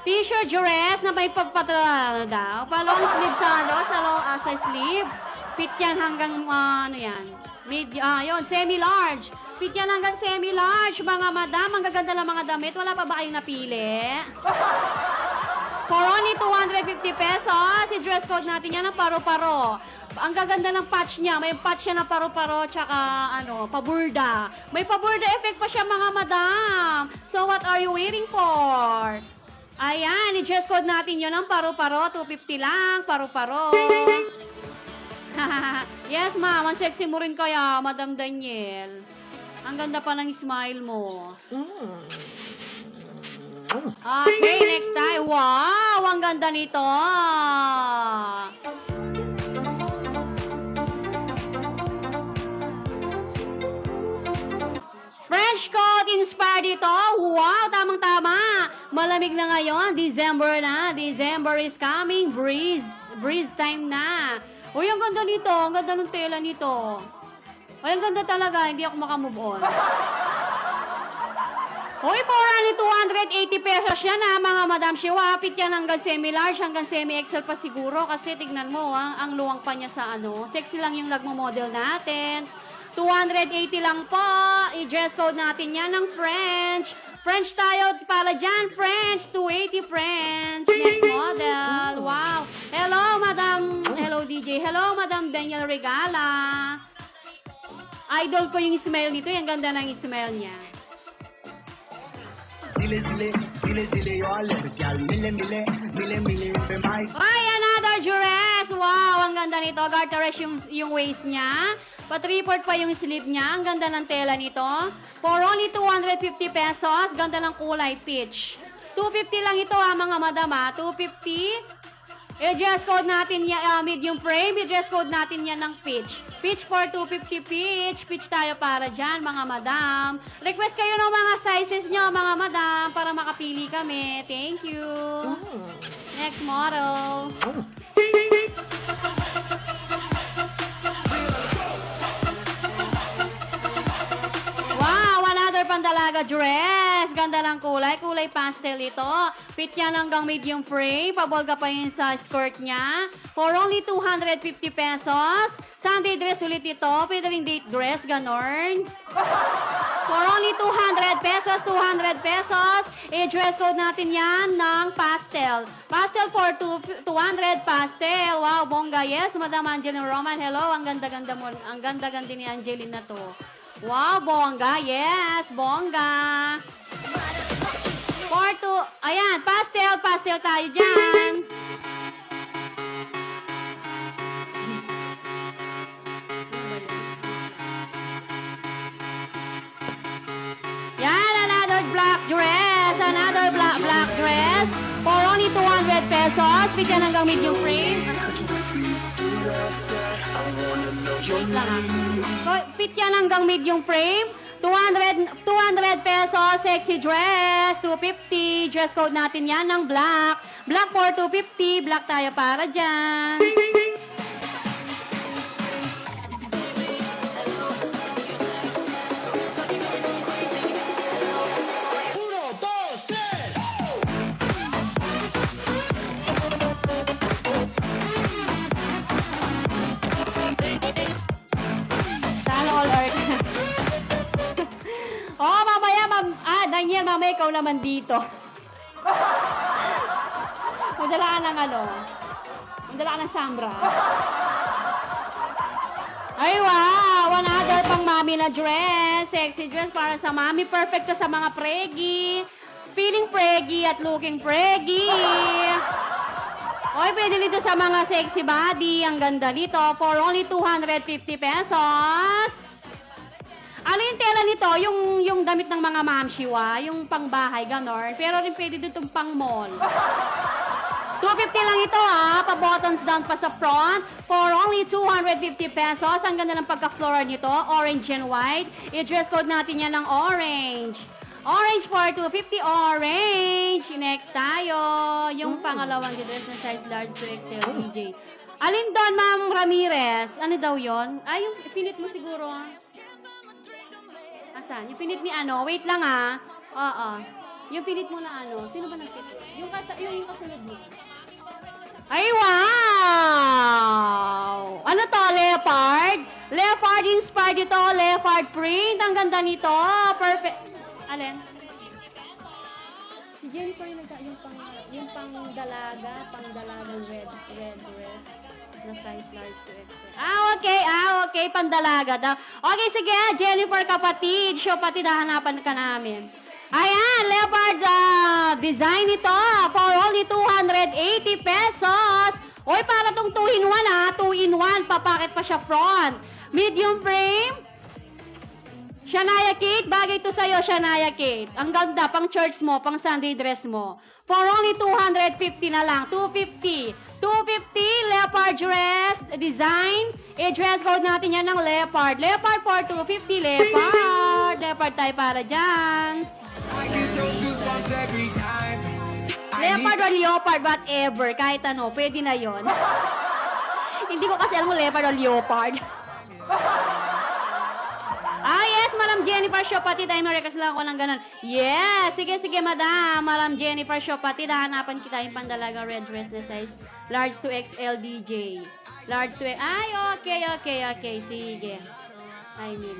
T-shirt dress na may pagpatala daw. Pa-long sleeve sa sleeve. Fit yan hanggang, semi-large. Fit yan hanggang semi-large, mga madam. Ang gaganda lang mga damit. Wala pa ba kayong napili? For only 250 pesos, i-dress code natin yan ng paro-paro. Ang gaganda ng patch niya. May patch siya ng paro-paro tsaka paburda. May paburda effect pa siya, mga madam. So what are you waiting for? Ayan, i-dress code natin yun ng paro-paro. 250 lang, paro-paro. Yes, ma'am. Ang sexy mo rin kaya, Madam Daniel. Ang ganda pa ng smile mo. Okay, next time. Wow, ang ganda nito. French coat inspired ito. Wow, tamang-tama. Malamig na ngayon. December na. December is coming. Breeze time na. Uy, ang ganda nito. Ang ganda ng tela nito. Uy, ang ganda talaga. Hindi ako makamove on. Uy, for only 280 pesos yan, mga Madam Shiwa. Fit yan hanggang semi-large, hanggang semi-XL pa siguro. Kasi tignan mo, ang luwang pa niya sa Sexy lang yung nagmo-model natin. 280 lang po. I-dress code natin yan ng French. French tayo para dyan, French. 280 French. Next model. Wow. Hello, Madam. Hello, DJ. Hello, Madam Daniel Regala. Idol ko yung smile nito. Yung ganda ng smile niya. Ay, another dress! Wow, ang ganda nito. Garteresh yung waist niya. Pa-3/4 pa yung sleeve niya. Ang ganda ng tela nito. For only 250 pesos. Ganda ng kulay peach. 250 lang ito mga madam 250. I-dress code natin yan, medium frame. I-dress code natin yan ng peach. Peach for 250 peach. Peach tayo para dyan, mga madam. Request kayo ng mga sizes nyo, mga madam, para makapili kami. Thank you. Next model. Wow, another pandalaga dress. Ganda ng kulay. Kulay pastel ito. Fit yan hanggang medium frame. Pabolga pa yun sa skirt niya. For only 250 pesos. Sunday dress ulit ito. Pwede rin date dress. Ganon. For only 200 pesos. 200 pesos. I-dress code natin yan ng pastel. Pastel for 200 pastel. Wow, bongga. Yes, Madam Angeline Roman. Hello. Ang ganda-ganda mo. Ang ganda-ganda ni Angeline na to. Wow, bongga. Yes, bongga. Ayan, pastel. Pastel tayo dyan. Yan, another black dress. Another black dress. For only 200 pesos. Bigyan hanggang medium frame. Wait lang ah. Fit yan hanggang medium frame. 200 pesos, sexy dress, 250. Dress code natin yan ng black. Black for 250. Black tayo para dyan. Oh, mamaya, Daniel, mamaya ikaw naman dito. Magdala ka ng magdala ka ng Sambra. Ay, wow! Another pang mami na dress. Sexy dress para sa mami. Perfect to sa mga pregi. Feeling pregi at looking pregi. Oy, pwede dito sa mga sexy body. Ang ganda nito. For only 250 pesos. Ano yung tela nito? Yung damit ng mga mamshiwa, yung pangbahay, ganon. Pero rin pwede dito pang mall. 250 lang ito pa-buttons down pa sa front. For only 250 pesos. Ang ganda ng pagka-floral nito, orange and white. I-dress code natin yan ng orange. Orange for 250, orange. Next tayo, yung pangalawang dress na size large to XL DJ. Alin doon, Ma'am Ramirez? Ano daw yon? Ay, yung pinit mo siguro. Asan? Yung pinit ni ano? Wait lang Oo. Yung pinit mo na ano? Sino ba nagpinit? Yung kasunod mo. Ay, wow! Ano to? Leopard? Leopard inspired ito. Leopard print. Ang ganda nito. Perfect. Alin? Si Jennifer yung pang-dalagang red dress na size large to XL. Okay, pandalaga daw. Okay, sige, Jennifer kapatid, patid, hahanapan ka namin. Ayan, leopard design ito for only 280 pesos. Oy, para tong 2-in-1 2-in-1, papakit pa siya front. Medium frame. Shania Kate, bagay to sa'yo, Shania Kate. Ang ganda, pang church mo, pang Sunday dress mo. For only 250 na lang, 250. 250, leopard dress, design. I-dress code natin yan ng leopard. Leopard for 250, leopard. Leopard tayo para dyan. Leopard or leopard, whatever. Kahit ano, pwede na yon. Hindi ko kasi alam mo leopard or leopard. Yes, Madam Jennifer Shopati, tayo marikas lang ako ng ganun. Yes, sige, Madam. Madam Jennifer Shopati, hahanapan kita yung pandalagang red dress na size large to XL DJ. Large to okay, sige. I mean,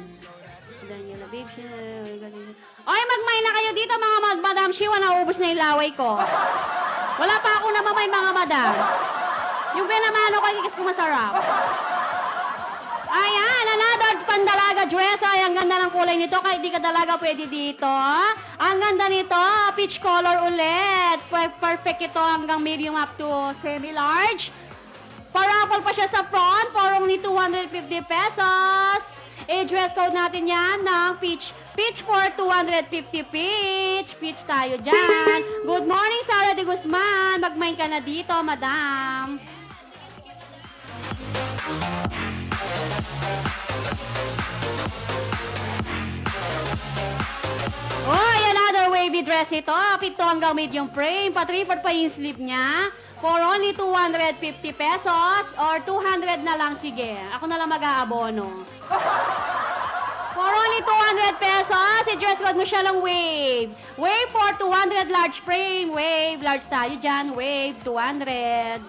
Daniela, babe, Oy, mag-mine na kayo dito, mga madam Shiwa, naubos na yung laway ko. Wala pa ako namamay, mga madam. Yung pinamano ko, kikis ko masarap. Ayan, another pandalaga dress. Ay, ang ganda ng kulay nito. Kahit di ka dalaga pwede dito. Ang ganda nito, peach color ulit. Perfect ito hanggang medium up to semi-large. Parapol pa siya sa front for only 250 pesos. I-dress code natin yan ng peach. Peach for 250 peach. Peach tayo dyan. Good morning, Sarah de Guzman. Mag-mine ka na dito, madam. Oy, another wavy dress ito. Pito hanggang medium frame. Pa-3/4 pa yung sleeve niya. For only 250 pesos or 200 na lang, sige. Ako na lang mag-aabono. For only 200 pesos, i-dress code mo siya ng wave. Wave for 200 large frame. Wave, large tayo dyan. Wave, 200.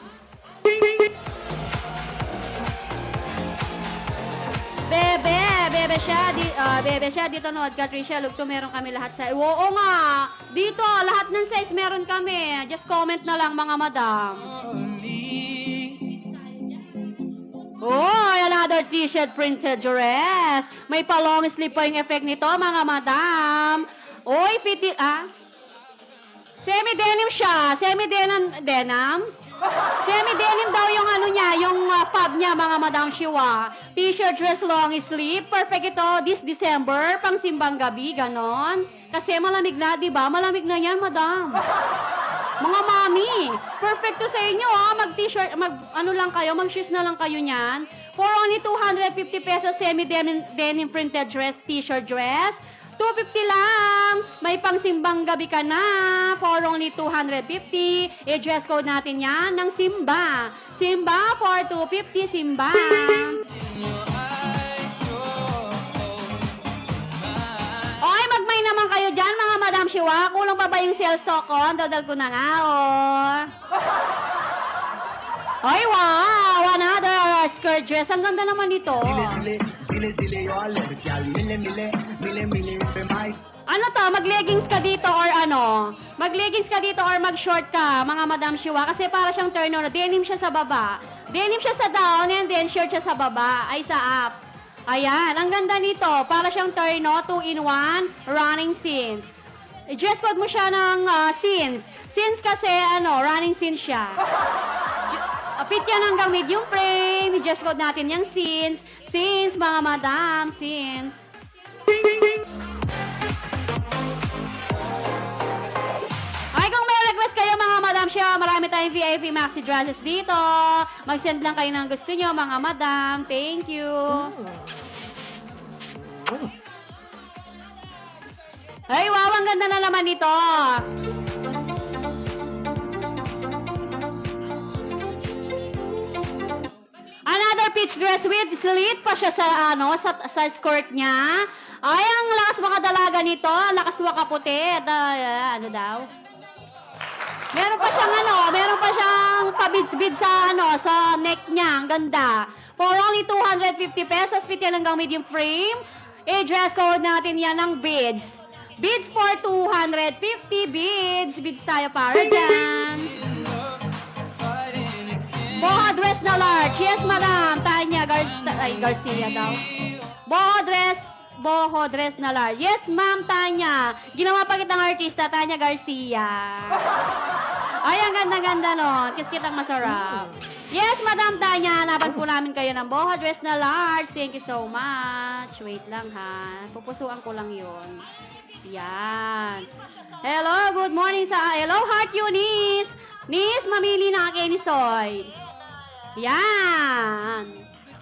Bebe siya, dito nood ka, Tricia, look to, meron kami lahat sa, oo nga, dito, lahat ng size meron kami, just comment na lang, mga madam. Oh, another t-shirt printed dress, may pa-long sleeve pa yung effect nito, mga madam. Oy, semi-denim siya, denim? Semi-denim daw yung ano niya, yung pub niya, mga madam Shiwa. T-shirt dress long sleeve. Perfect ito this December, pang simbang gabi, ganon. Kasi malamig na, di ba? Malamig na yan, madam. Mga mami, perfect to sa inyo, mag-t-shirt, ano lang kayo, mag-shoes na lang kayo niyan. For only 250 pesos, semi-denim printed dress, t-shirt dress. 250 lang. May pang simbang gabi ka na. For only 250. I-dress code natin yan ng Simba. Simba for 250, Simba. Oy, mag-may naman kayo dyan, mga madam Shiwa. Kulang pa ba yung sales stock ko? Dadal ko na nga, Oy, wow! Another skirt dress. Ang ganda naman ito. Ano to? Mag-leggings ka dito or ano? Mag-leggings ka dito or mag-short ka, mga madam Shiwa? Kasi para siyang turn-on. Denim siya sa baba. Denim siya sa down and then short siya sa baba. Ay, sa up. Ayan. Ang ganda nito. Para siyang turn-on. 2-in-1. Running scenes. I-dress code mo siya ng scenes. Scenes kasi, running scenes siya. Fit yan hanggang medium frame. I-dress code natin yung scenes. Scenes, mga madam. Scenes. Ay, kung may request kayo, mga madam siya, marami tayong VIP maxi dresses dito. Mag-send lang kayo ng gusto nyo, mga madam. Thank you. Ay, wow, ang ganda na naman nito. Another peach dress with slit pa siya sa sa skirt niya. Ay, ang lakas makadalaga nito, ang lakas makaputi. Ano daw? Meron pa siyang pabids-bid sa sa neck niya, ang ganda. For only 250 pesos, fit yan hanggang medium frame. I-dress code natin yan ng beads. Beads for 250 beads. Beads tayo para dyan. Boho dress na large. Yes, madam. Tanya Garcia daw. Boho dress na large. Yes, ma'am, Tanya. Ginawa pa kitang artista, Tanya Garcia. Ay, ang ganda-ganda nun. Kiskitang masarap. Yes, madam Tanya. Hanapan po namin kayo ng boho dress na large. Thank you so much. Wait lang, ha. Pupusuan ko lang yun. Yan. Hello, good morning hello, Heart Eunice. Nis, mamili na kay ni Soy. Yan.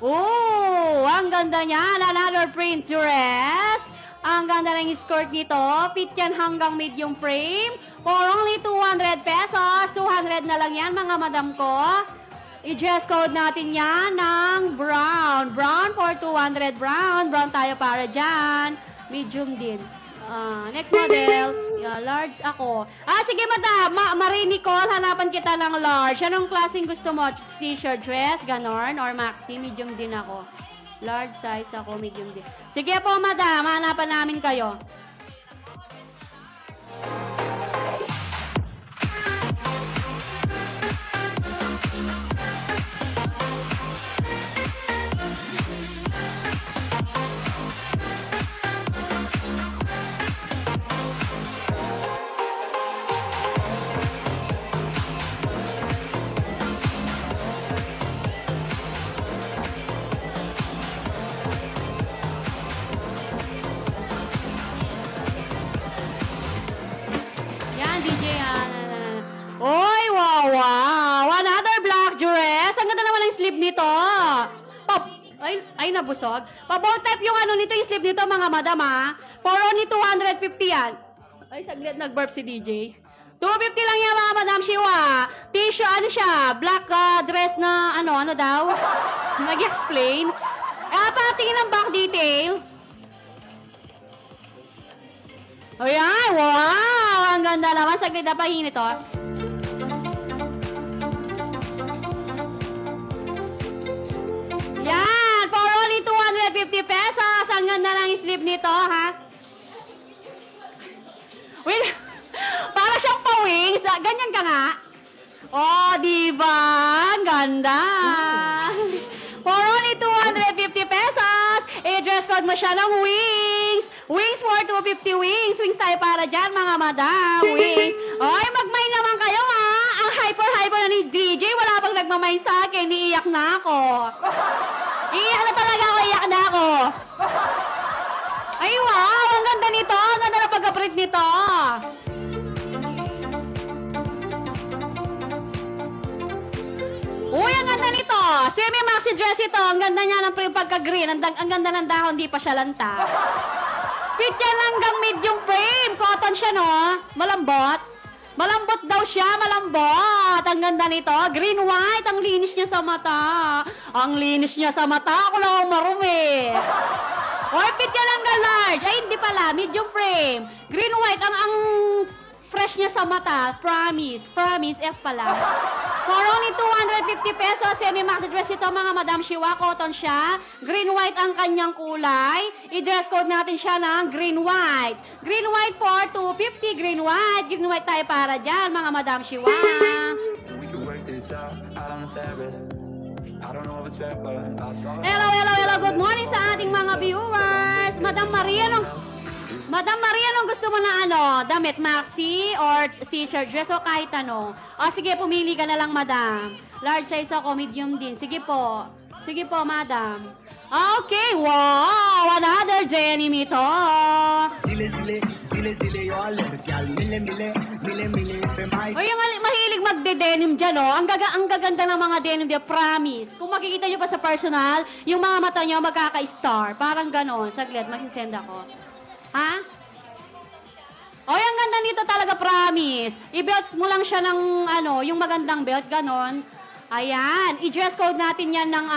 Oh, ang ganda niya. Another print dress. Ang ganda ng skirt nito. Fit yan hanggang medium frame. For only 200 pesos. 200 na lang yan, mga madam ko. I-dress code natin yan ng brown. Brown for 200. Brown tayo para dyan. Medium din. Next model. Large ako. Sige, madam. Marie Nicole, hanapan kita ng large. Anong klaseng gusto mo? T-shirt dress, ganon, or maxi? Medium din ako. Large size ako, medium din. Sige po, madam. Hanapan namin kayo. Yan, DJ. Oy, wow, wow. Another black dress. Ang ganda naman ng sleeve nito. Ay, nabusog. Pa-bow type yung ano nito, yung sleeve nito, mga madam, ha? For only 250 yan. Ay, saglit, nag-burp si DJ. 250 lang yan, mga madam, Shiwa. T-shirt, ano siya? Black dress na, ano daw? Nag-explain. Patingin ng back detail. Ayan, wow! Ang ganda naman. Saglit na pahingin ito. Yan! For only 250 pesos. Ang ganda ng sleeve nito, ha? Wait, para siyang pa-wings. Ganyan ka nga. Oh, diba? Ang ganda. For only 250 pesos. I-dress code mo siya ng wings. Wings for 250 wings. Wings tayo para dyan, mga madam. Wings. Oy, mag-mine naman kayo, ha? Ang hyper-hyper na ni DJ. Wala pang nagmamine sa akin. Iiyak na ako. Iiyak na talaga ako. Iiyak na ako. Ay, wow. Ang ganda nito. Ang ganda na pagka-print nito. Uy, ang ganda nito. Semi-maxi dress ito. Ang ganda niya ng pagka-green. Ang ganda ng dahon. Di pa siya lanta. Fit yan hanggang medium frame. Cotton siya, no? Malambot. Malambot daw siya, malambot. Ang ganda nito. Green white. Ang linis niya sa mata. Ang linis niya sa mata. Ako lang ang marumi. Or fit yan hanggang large. Ay, hindi pala. Medium frame. Green white. Ang fresh niya sa mata. Promise. Promise. F pala. For only 250 pesos, semi-maxi dress ito, mga madam, Shiwa. Cotton siya. Green white ang kanyang kulay. I-dress code natin siya ng green white. Green white for 250. Green white. Green white tayo para dyan, mga madam, Shiwa. We could work this out on the terrace. I don't know if it's fair, but I thought. Hello, hello, hello. Good morning sa ating mga viewers. Madam Maria, Madam Maria, anong gusto mo na damit, maxi or t-shirt dress o kahit ano? O sige, pumili ka na lang, madam. Large size ako, medium din. Sige po. Sige po, madam. Okay, wow! Another denim ito. O yung mahilig magde-denim dyan, Ang gaganda ng mga denim dyan, promise. Kung makikita nyo pa sa personal, yung mga mata nyo magkaka-star. Parang ganon. Saglit, magsisend ako. Ha? Oy, ang ganda nito talaga, promise. I-belt mo lang siya ng yung magandang belt, ganon. Ayan, i-dress code natin yan ng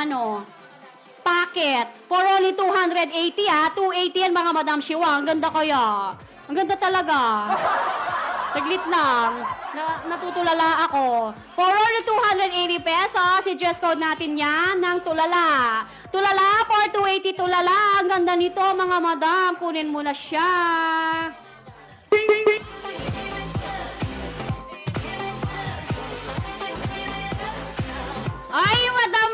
packet. For only 280, 280 yan, mga madam Shiwa. Ang ganda kaya. Ang ganda talaga. Saglit lang. Natutulala ako. For only 280 pesos, i-dress code natin yan ng tulala. Tulala for 280 tulala. Ang ganda nito, mga madam. Kunin mo na siya. Ay, madam,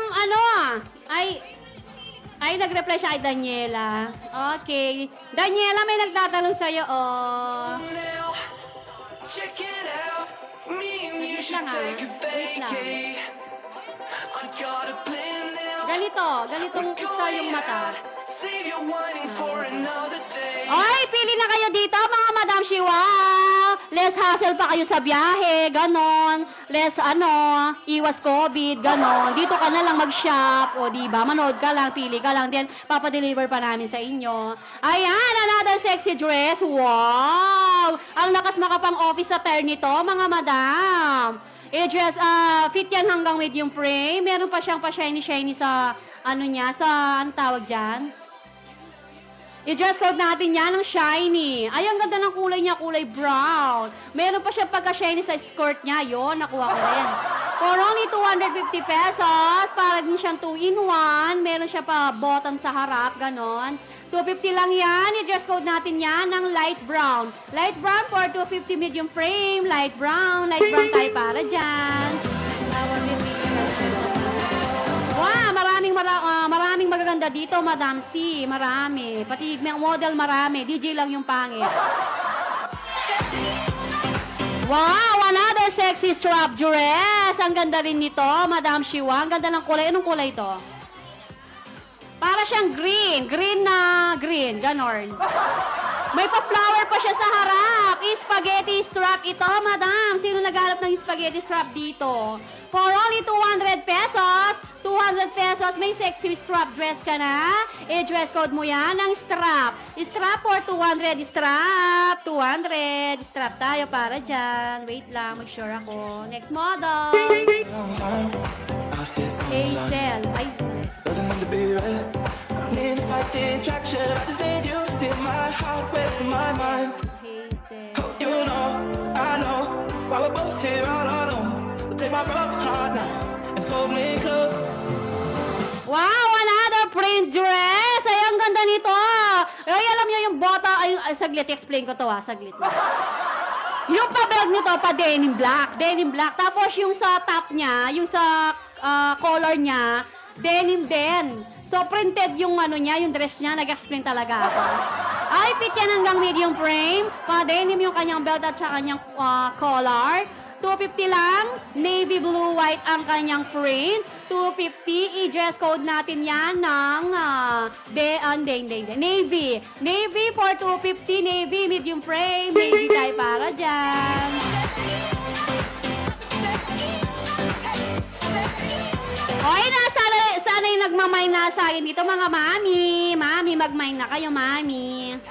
ay, nag-reply siya kay Daniela. Okay. Daniela, may nagtatanong sa'yo, Now, check it out. Me and you Wait should lang, take a Wait lang. vacay. I got a plan now. Ganitong style yung mata. Save your whining for another day. Ay, pili na kayo dito, mga madam Shiwa. Less hassle pa kayo sa biyahe, ganon. Less iwas COVID, ganon. Dito ka na lang mag-shop, o diba? Manood ka lang, pili ka lang, then papadeliver pa namin sa inyo. Ayan, another sexy dress. Wow! Ang lakas makapang office attire nito, mga madam. I-dress, fit yan hanggang medium frame. Meron pa siyang pa-shiny-shiny sa, anong tawag dyan? I-dress code natin yan ng shiny. Ay, ang ganda ng kulay niya, kulay brown. Meron pa siya pagka-shiny sa skirt niya. Yun, nakuha ko rin. For only 250 pesos, para din siyang 2-in-1. Meron siya pa button sa harap, ganon. 250 lang yan. I-dress code natin yan ng light brown. Light brown for 250 medium frame. Light brown tayo para dyan. Wow, maraming magaganda dito, Madam C. Marami. Pati may model marami. DJ lang yung pangit. Wow, another sexy strap dress. Ang ganda rin nito, Madam Shiwa. Ang ganda ng kulay. Anong kulay ito? Para siyang green. Green, ganon. May pa-flower pa siya sa harap. Spaghetti strap ito, Madam. Sino naghanap ng spaghetti strap dito? For only 200 pesos. 200 pesos, may sexy strap dress ka na. I-dress code mo yan ng strap. Strap for 200. Strap. 200. Strap tayo para dyan. Wait lang, mag-sure ako. Next model. Hazel. Ay. Doesn't need to be red. I don't need to fight the attraction. I just need you to steal my heart away from my mind. Hazel. Oh, you know, I know, why we're both here all alone. But take my broken heart now and hold me close. Wow, another print dress. Ay, ang ganda nito. Ay, alam niyo yung bota. Ay, saglit, explain ko to saglit. Yung pa-belt nito, pa denim black. Denim black. Tapos yung sa top niya, yung sa collar niya, denim din. So, printed yung niya, yung dress niya, nag-explain talaga ako. Ay, fit yan hanggang medium frame. Pa-denim yung kanyang belt at saka kanyang collar. 250 lang, navy blue white ang kanyang print. 250, i-dress code natin yan ng navy. Navy for 250, navy, medium frame, navy tayo para dyan. Oy, sana yung nagmamay na sa akin dito, mga mami. Mami, magmay na kayo, mami.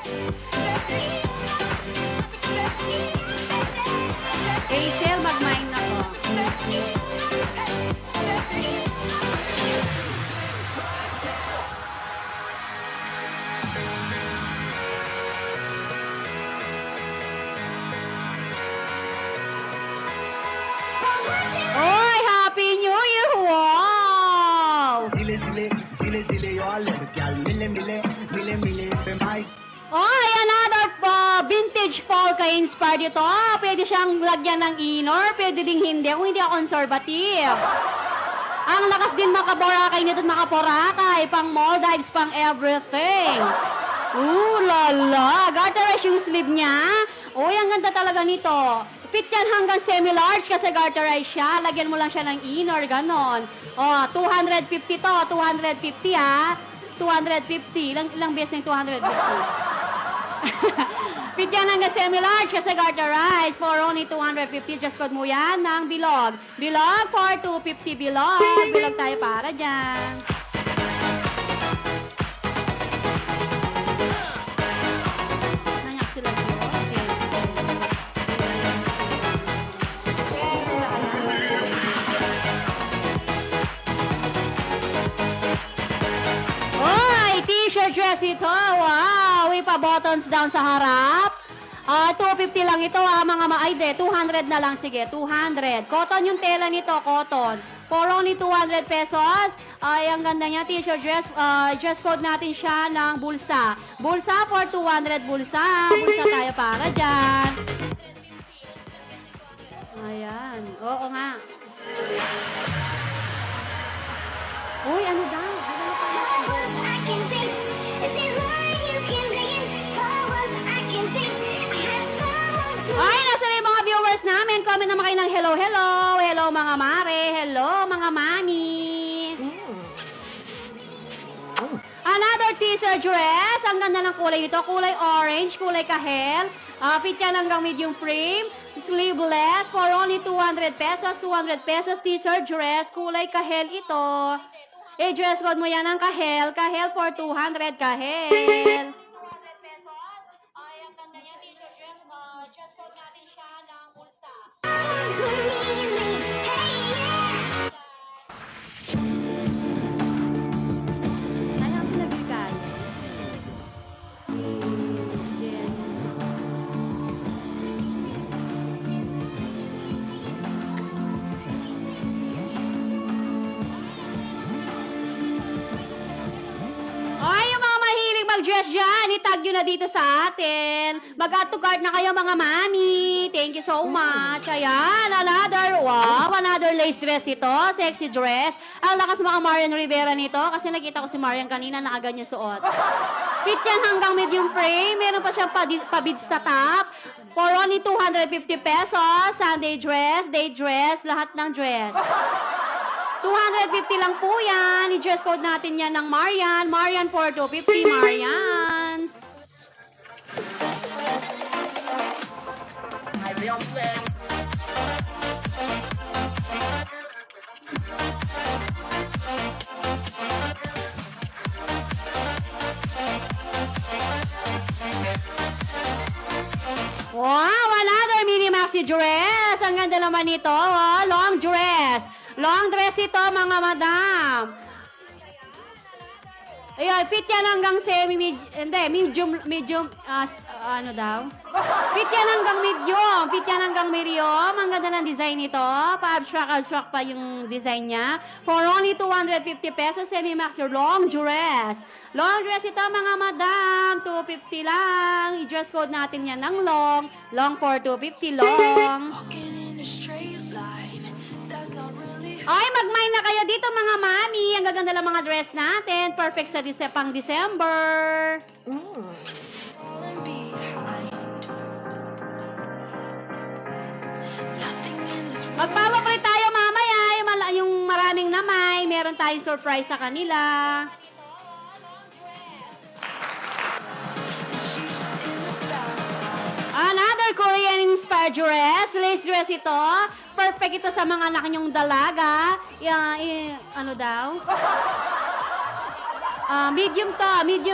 Hazel, mag-mine na ko. Oy, Happy New Year! Wow! Oy, another vintage polka-inspired ito. Pwede siyang lagyan ng inner, pwede ding hindi, kung hindi ako conservative. Ang lakas din makaborakay nito at makaporakay, pang Maldives, pang everything. Ooh, lala. Garterize yung sleeve niya. Uy, ang ganda talaga nito. Fit yan hanggang semi-large kasi garterize siya. Lagyan mo lang siya ng inner, ganon. Oh, 250 to, 250 ha. 250. Ilang beses na yung 250? Fit yan hanggang semi-large kasi garterize for only 250. Just code mo yan ng bilog. Bilog for 250 bilog. Bilog tayo para dyan. Nanyak sila dito. Oy, t-shirt dress ito. Wow, may pa buttons down sa harap. 250 lang ito mga maayde. 200 na lang, sige, 200. Cotton yung tela nito, cotton. For only 200 pesos. Ay, ang ganda niya, t-shirt dress. Dress code natin siya ng bulsa. Bulsa for 200, bulsa. Bulsa tayo para dyan. Ayan, oo nga. Uy, ano daw? I can sing. Is it right you can begin? Flowers I can sing. I have someone to Ay, nasa na yung mga viewers namin. Comment naman kayo ng hello, hello. Hello mga mare. Hello mga mami. Another t-shirt dress. Ang ganda ng kulay nito. Kulay orange, kulay kahel. Fit yan hanggang medium frame. Sleeveless for only 200 pesos. 200 pesos t-shirt dress. Kulay kahel ito. I-dress code mo yan ng kahel. Kahel for 200. Kahel. Ay, ang ganda niya t-shirt dress. Dress code natin siya ng bulsa. who needs me. Hey, yeah. Ano ang sinabihan? Jen. dress dyan, itag nyo na dito sa atin. Mag-add to cart na kayo mga mami. Thank you so much. Ayan, another lace dress ito. Sexy dress. Ang lakas mga Marian Rivera nito kasi nakita ko si Marian kanina na agad niya suot. Fit yan hanggang medium frame. Meron pa siyang pabids sa top. For only 250 pesos. Sunday dress, day dress, lahat ng dress. 250 lang po yan. I-dress code natin yan ng Marian. Marian for 250, Marian. Wow, another mini maxi dress. Ang ganda naman nito. Oh, long dress. Long dress ito, mga madam. Ayan, fit yan hanggang medium, ano daw? Fit yan hanggang medium. Ang ganda ng design nito. Pa-abstract pa yung design niya. For only 250 pesos, semi-max or long dress. Long dress ito, mga madam. 250 lang. I-dress code natin yan ng long. Long for 250 long. Walking in a straight line, that's not really Ay, mag-mine na kayo dito mga mami. Ang gaganda lang mga dress natin. Perfect sa pang December. falling behind. Nothing in this world Magpapapalit tayo mamaya. Yung maraming namay. Meron tayong surprise sa kanila. Another Korean-inspired dress. Lace dress ito. Perfect ito sa mga anak niyong dalaga. Ano daw? Medium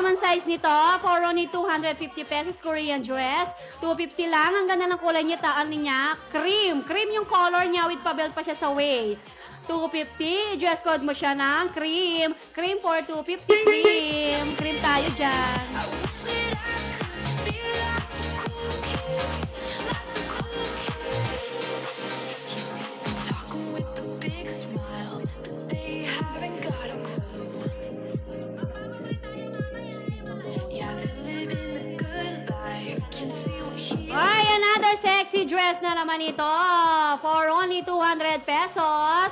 ang size nito. For only 250 pesos, Korean dress. 250 lang. Ang ganda ng kulay niya. Niya. Cream. Cream yung color niya with pabel pa siya sa waist. 250. Dress code mo siya ng cream. Cream for 250. Cream. Cream tayo dyan. I wish that I could be like the cool kids, like the cool kids. He sees them talking with a big smile, but they haven't got a clue. Yeah, they're living the good life, can't see what he Ay, another sexy dress na naman ito. For only 200 pesos.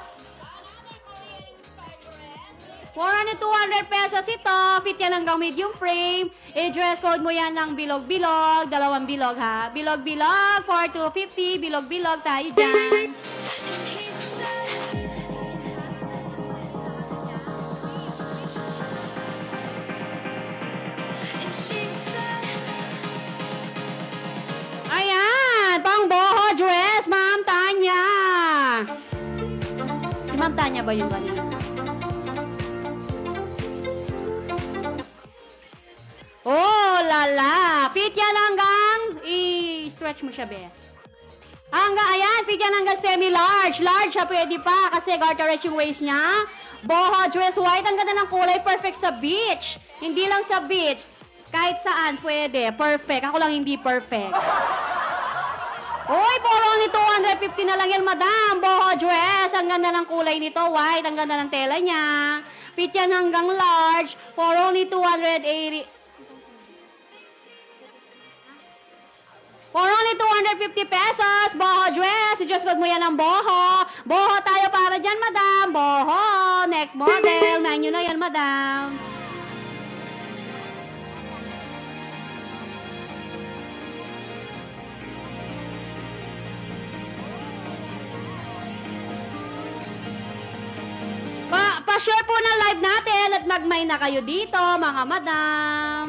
For only 200 pesos ito. Fit yan hanggang medium frame. I-dress code mo yan ng bilog-bilog. Dalawang bilog ha. Bilog-bilog for 250. Bilog-bilog tayo dyan. and he says, and she says, Ayan, pang boho dress, Ma'am Tanya. Si Ma'am Tanya ba yung kanina? Oh, lala. Fit yan hanggang, i-stretch mo siya, be. Ayan, fit yan hanggang semi-large. Large siya, pwede pa, kasi garterized yung waist niya. Boho dress white, ang ganda ng kulay, perfect sa beach. Hindi lang sa beach, kahit saan pwede, perfect. Ako lang hindi perfect. Uy, for only 250 na lang yan, madam. Boho dress. Ang ganda ng kulay nito, white. Ang ganda ng tela niya. Fit yan hanggang large. For only 280. For only 250 pesos. Boho dress. I-just code mo yan ng boho. Boho tayo para dyan, madam. Boho. Next model. Nine nyo na yan, madam. Pa-share po ng live natin at mag-mine na kayo dito, mga madam.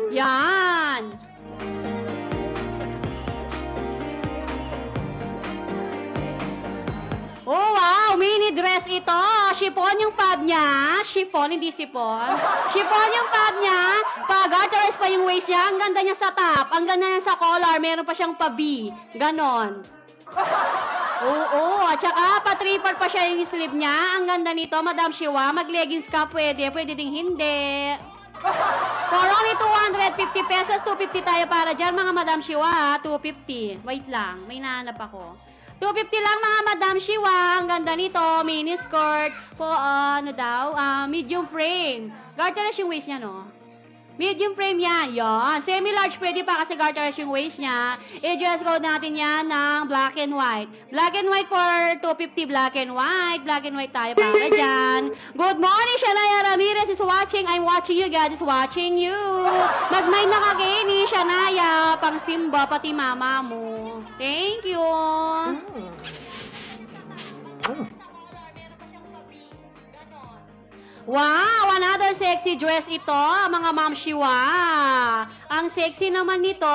Yan. Oh, wow! Mini dress ito. Chiffon yung pad niya. Chiffon, hindi sipon. Chiffon yung pad niya. Pa-garterized pa yung waist niya. Ang ganda niya sa top. Ang ganda niya sa collar. Meron pa siyang pa-B. Ganon. Oo, at saka pa-3-part pa siya yung sleeve niya. Ang ganda nito, Madam Shiwa. Mag-leggings ka pwede. Pwede ding hindi. For only 250 pesos, 250 tayo para dyan, mga Madam Shiwa. 250. Wait lang, may nahanap ako. 250 lang, mga Madam Shiwa. Ang ganda nito, mini skirt. Po, medium frame. Garterized yung waist niya, no? Medium frame yan. Yon. Semi-large pwede pa kasi garters yung waist niya. I-dress code natin yan ng black and white. Black and white for 250 black and white. Black and white tayo para dyan. Good morning, Shanaya Ramirez is watching. I'm watching you. God is watching you. Mag-mind na kagini, Shanaya. Pang Simba, pati mama mo. Thank you. Wow! Another sexy dress ito, mga ma'am shiwa. Ang sexy naman nito,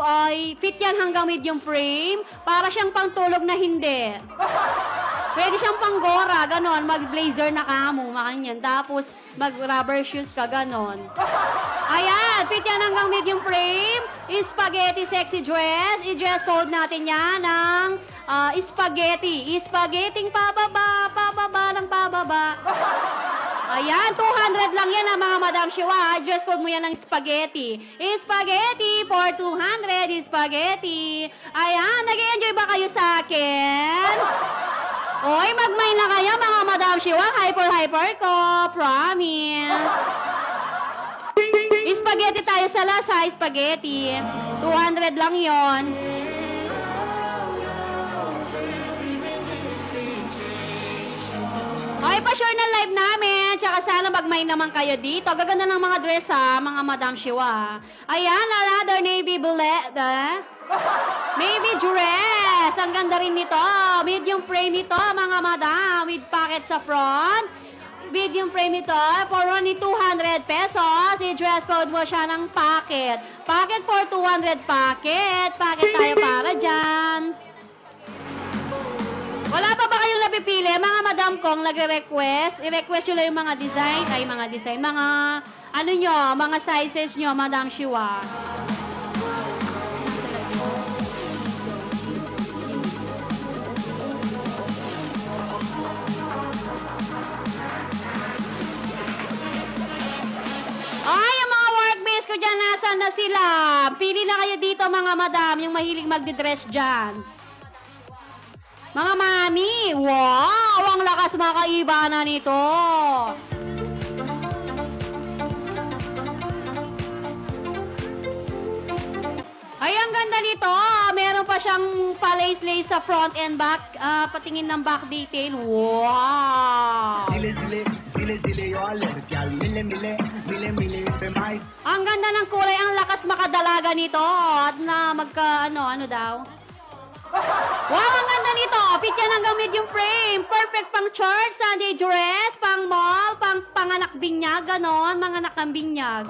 ay fit yan hanggang medium frame. Para siyang pangtulog na hindi. Pwede siyang panggora, ganon. Mag-blazer na kamo, makanyan. Tapos, mag-rubber shoes ka, ganon. Ayan, fit yan hanggang medium frame. Spaghetti sexy dress. I-dress code natin yan ng spaghetti. Spaghetting pababa, pababa ng pababa. Ayan, 200 lang yan mga Madam Shiwa. Dress code mo yan ng spaghetti. Spaghetti for 200, spaghetti. Ayan, nag-i-enjoy ba kayo sa akin? Oy, mag-mine na kayo mga Madam Shiwa. Hyper ko, promise. Spaghetti tayo sa lasa, spaghetti. 200 lang yon. Okay, pa-share na live namin. Tsaka sana mag-mine naman kayo dito. Gaganda ng mga dress ha, mga Madam Shiwa. Ayan, another navy bullet. Navy dress. Ang ganda rin nito. Medium frame nito, mga madam. With pocket sa front. Medium frame ito for only 200 pesos. I-dress code mo siya ng pocket. Pocket for 200 pocket. Pocket tayo para dyan. Wala pa ba kayong napipili? Mga madam kong nagre-request. I-request nyo lang yung mga design. Ay, mga design. Mga, ano nyo, mga sizes nyo, Madam Shiwa. Ay, yung mga workmates ko dyan, nasan na sila? Pili na kayo dito, mga madam, yung mahilig magdidress dyan. Mga mami, wow! Ang lakas makaiba na nito. Ay, ang ganda nito. Meron pa siyang pa-lace-lace sa front and back. Patingin ng back detail. Wow! Ang ganda ng kulay. Ang lakas makadalaga nito. At na ano daw? Wow, ang ganda nito. Fit yan hanggang medium frame. Perfect pang church, Sunday dress, pang mall, pang panganak binyag, ganon. Manganak ng binyag.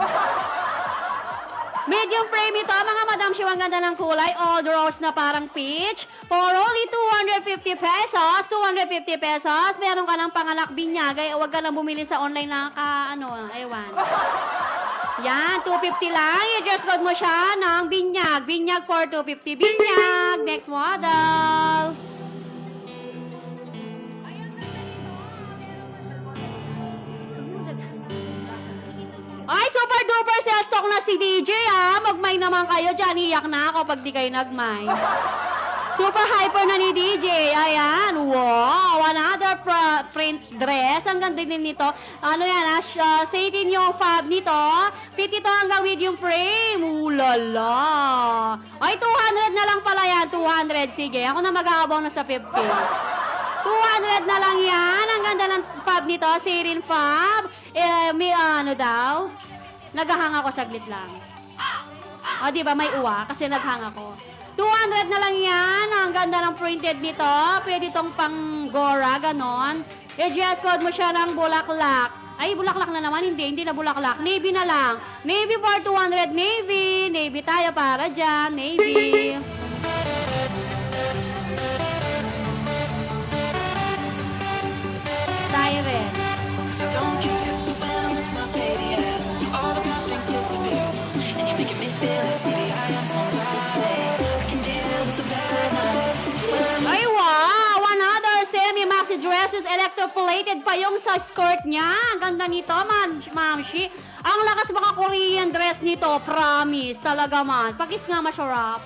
Medium frame ito, mga madam, siya ang ganda ng kulay. Old rose na parang peach. For only 250 pesos. 250 pesos. Meron ka ng panganak binyag. Ay, huwag ka nang bumili sa online na ewan. Yan, 250 lang. I-dress code mo siya ng binyag. Binyag for 250. Binyag. Next model. Ay, super duper sales stock na si DJ Mag-mine naman kayo dyan. Iyak na ako pag di kayo nag-mine. Super hyper na ni DJ. Ayan. Wow. Another print dress. Ang ganda din nito. Ano yan satin yung fab nito. Fit ito hanggang medium frame. Ulala. Ay, 200 na lang pala yan. 200. Sige. Ako na mag-aabang na sa 50. 200 na lang yan. Ang ganda ng fab nito. Satin fab. May ano daw. Naghahang ako saglit lang. O, diba? May uwa. Kasi naghang ako. 200 na lang yan. Ang ganda ng printed nito. Pwede itong pang Gora, ganon. I-dress code mo siya ng bulaklak. Ay, bulaklak na naman. Hindi na bulaklak. Navy na lang. Navy for 200. Navy. Navy tayo para dyan. Navy. Siren. So don't care when I'm with my baby at. All the bad things disappear. And you're making me feel like maybe I am somebody. I can deal with the bad nights. Ay, wow! Another semi-maxi dress with electroplated pa yung sa skirt niya. Ang ganda nito, mamshi. Ang lakas baka Korean dress nito, promise. Talaga man. Pakis nga masarap.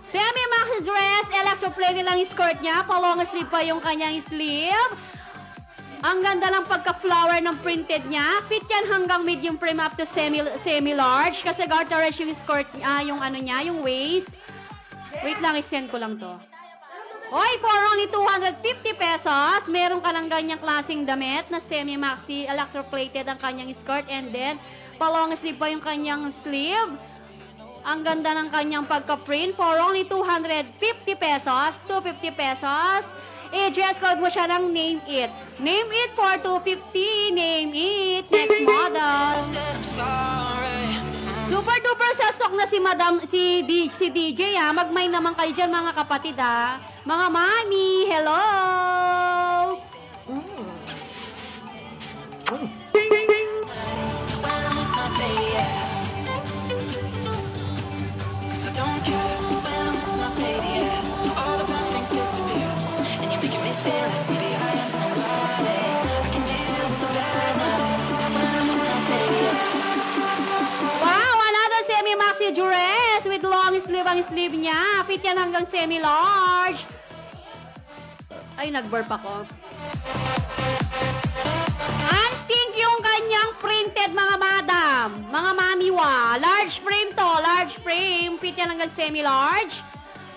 Semi-maxi dress, electroplated lang yung skirt niya. Pa-long sleeve pa yung kanyang sleeve. Ang ganda ng pagka-flower ng printed niya. Fit yan hanggang medium frame up to semi-large. Kasi garterish yung skirt, yung ano niya, yung waist. Wait lang, i-send ko lang to. Oy, for only 250 pesos, meron ka ng ganyang klaseng damit na semi-maxi, electroplated ang kanyang skirt, and then, pa-long sleeve pa yung kanyang sleeve. Ang ganda ng kanyang pagka-print for only 250 pesos, 250 pesos. I-dress code mo siya ng Name It. Name It for 250, Name It. Next model. Super duper sa stock na si DJ ha. Magmay naman kayo dyan mga kapatid ha. Mga mami, hello! Cause I don't care when I'm with my baby, yeah. All the bad things disappear, and you're making me feel like maybe I am somebody. I can deal with the bad nights when I'm with my baby, yeah. Wow, another semi-maxi dress with long sleeve ang sleeve niya. Fit yan hanggang semi-large. Ay, nag-burp ako. Stink yung kanyang printed mga madam, mga mamiwa. Large frame to, large frame. Fit yan hanggang semi-large.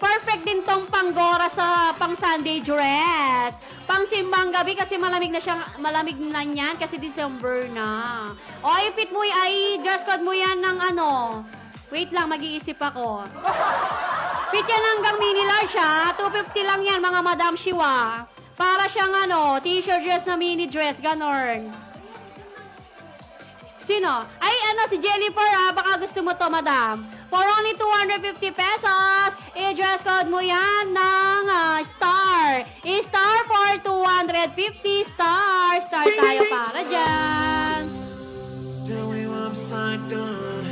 Perfect din tong panggora sa pang Sunday dress. Pang simbang gabi kasi malamig na yan kasi December na. O, i-fit mo ay dress code mo yan ng ano. Wait lang, mag-iisip ako. Fit yan hanggang mini large ha. 250 lang yan mga madam shiwa. Para siyang ano, t-shirt dress na mini dress, ganon. Sino? Ay, ano, si Jennifer ha. Baka gusto mo to, madam. For only 250 pesos, i-dress code mo yan ng star. I-star for 250 star. Star tayo para dyan. Tell me I'm signed on.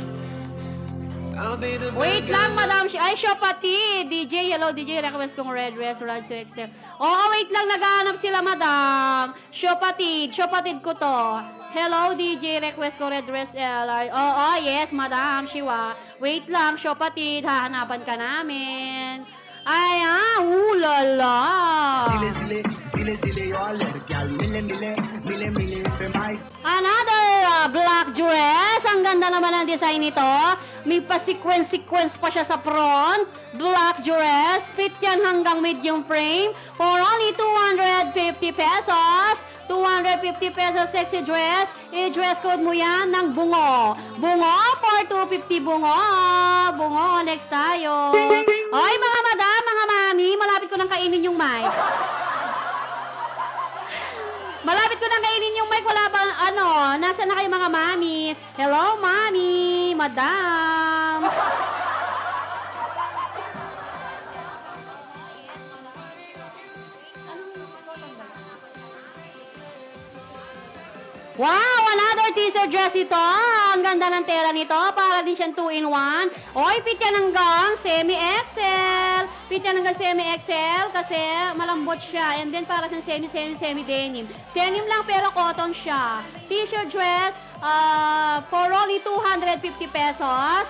I'll be the Wait lang, madam. Ay, Shopati. DJ, hello, DJ. Request kong red restaurant to accept. Oo, wait lang. Naghahanap sila, madam. Shopati. Shopatid ko to. Hello, DJ. Request ko red dress LR. Oo, yes, madam. Shiwa. Wait lang, Shopatid. Hahanapan ka namin. Ay, ulala. Another black dress. Ang ganda naman ang design nito. May pa-sequence pa siya sa front. Black dress. Fit yan hanggang medium frame. For only 250 pesos. 250 pesos sexy dress. I-dress code mo yan ng bungo. Bungo for 250 bungo. Bungo. Next tayo. Ay, mga madam, mga mami, malapit ko nang kainin yung mic. Malapit ko nang kainin yung mic. Wala ba, ano, nasa na kayo mga mami? Hello, mami, madam. Wow! Another t-shirt dress ito. Ang ganda ng tela nito. Para din siyang 2-in-1. Oy, fit yan hanggang semi-XL. Fit yan hanggang semi-XL kasi malambot siya. And then para siyang semi-denim. Denim lang pero cotton siya. T-shirt dress for only 250 pesos.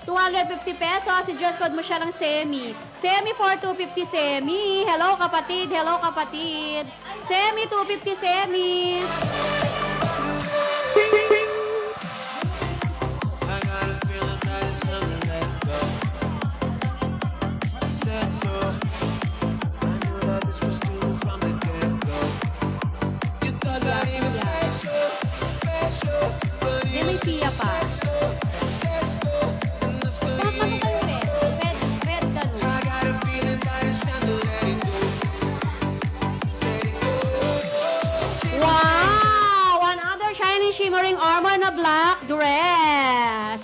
250 pesos. I-dress code mo siya ng semi. Semi for 250 semi. Hello kapatid. Hello kapatid. Semi 250 semi. I got a feeling that it's time to let go. I said so. I knew that this was true from the get-go. You thought that he was special, special, but he May was tiya pa. sexto, and that's the Bakit pa kayo red? Red ganun. I got a feeling that it's time to let it go. Let it go. Wow! Another shiny shimmering armor na black dress.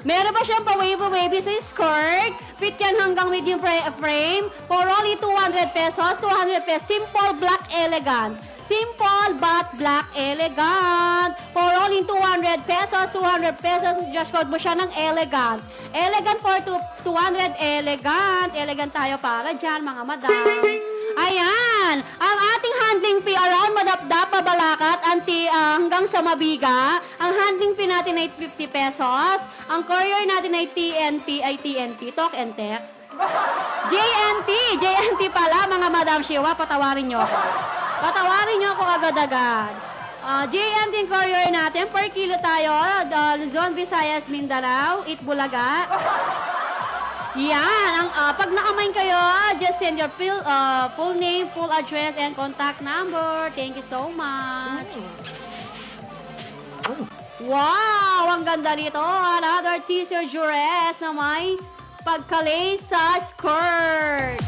Meron pa siyang pa-wavy sa skirt. Fit yan hanggang medium frame. For only 200 pesos. 200 pesos. Simple black elegant. Simple but black elegant. For only 200 pesos. 200 pesos. Just code mo siya ng elegant. Elegant for 200 elegant. Elegant tayo para dyan mga madam. Ayan, ang ating handling fee around Madapdap, Pabalakat, hanggang sa Mabiga. Ang handling fee natin ay 50 pesos. Ang courier natin ay TNT, Talk and Text. JNT pala, mga Madam Shiwa, patawarin nyo ako. Patawarin niyo ako agad-agad. JM din courier natin, per kilo tayo. Luzon, Visayas, Mindanao, Itbulaga. Yan, pag nakamine kayo, just send your full name, full address, and contact number. Thank you so much. Wow, ang ganda nito. Another t-shirt dress na may pagkalay sa skirt.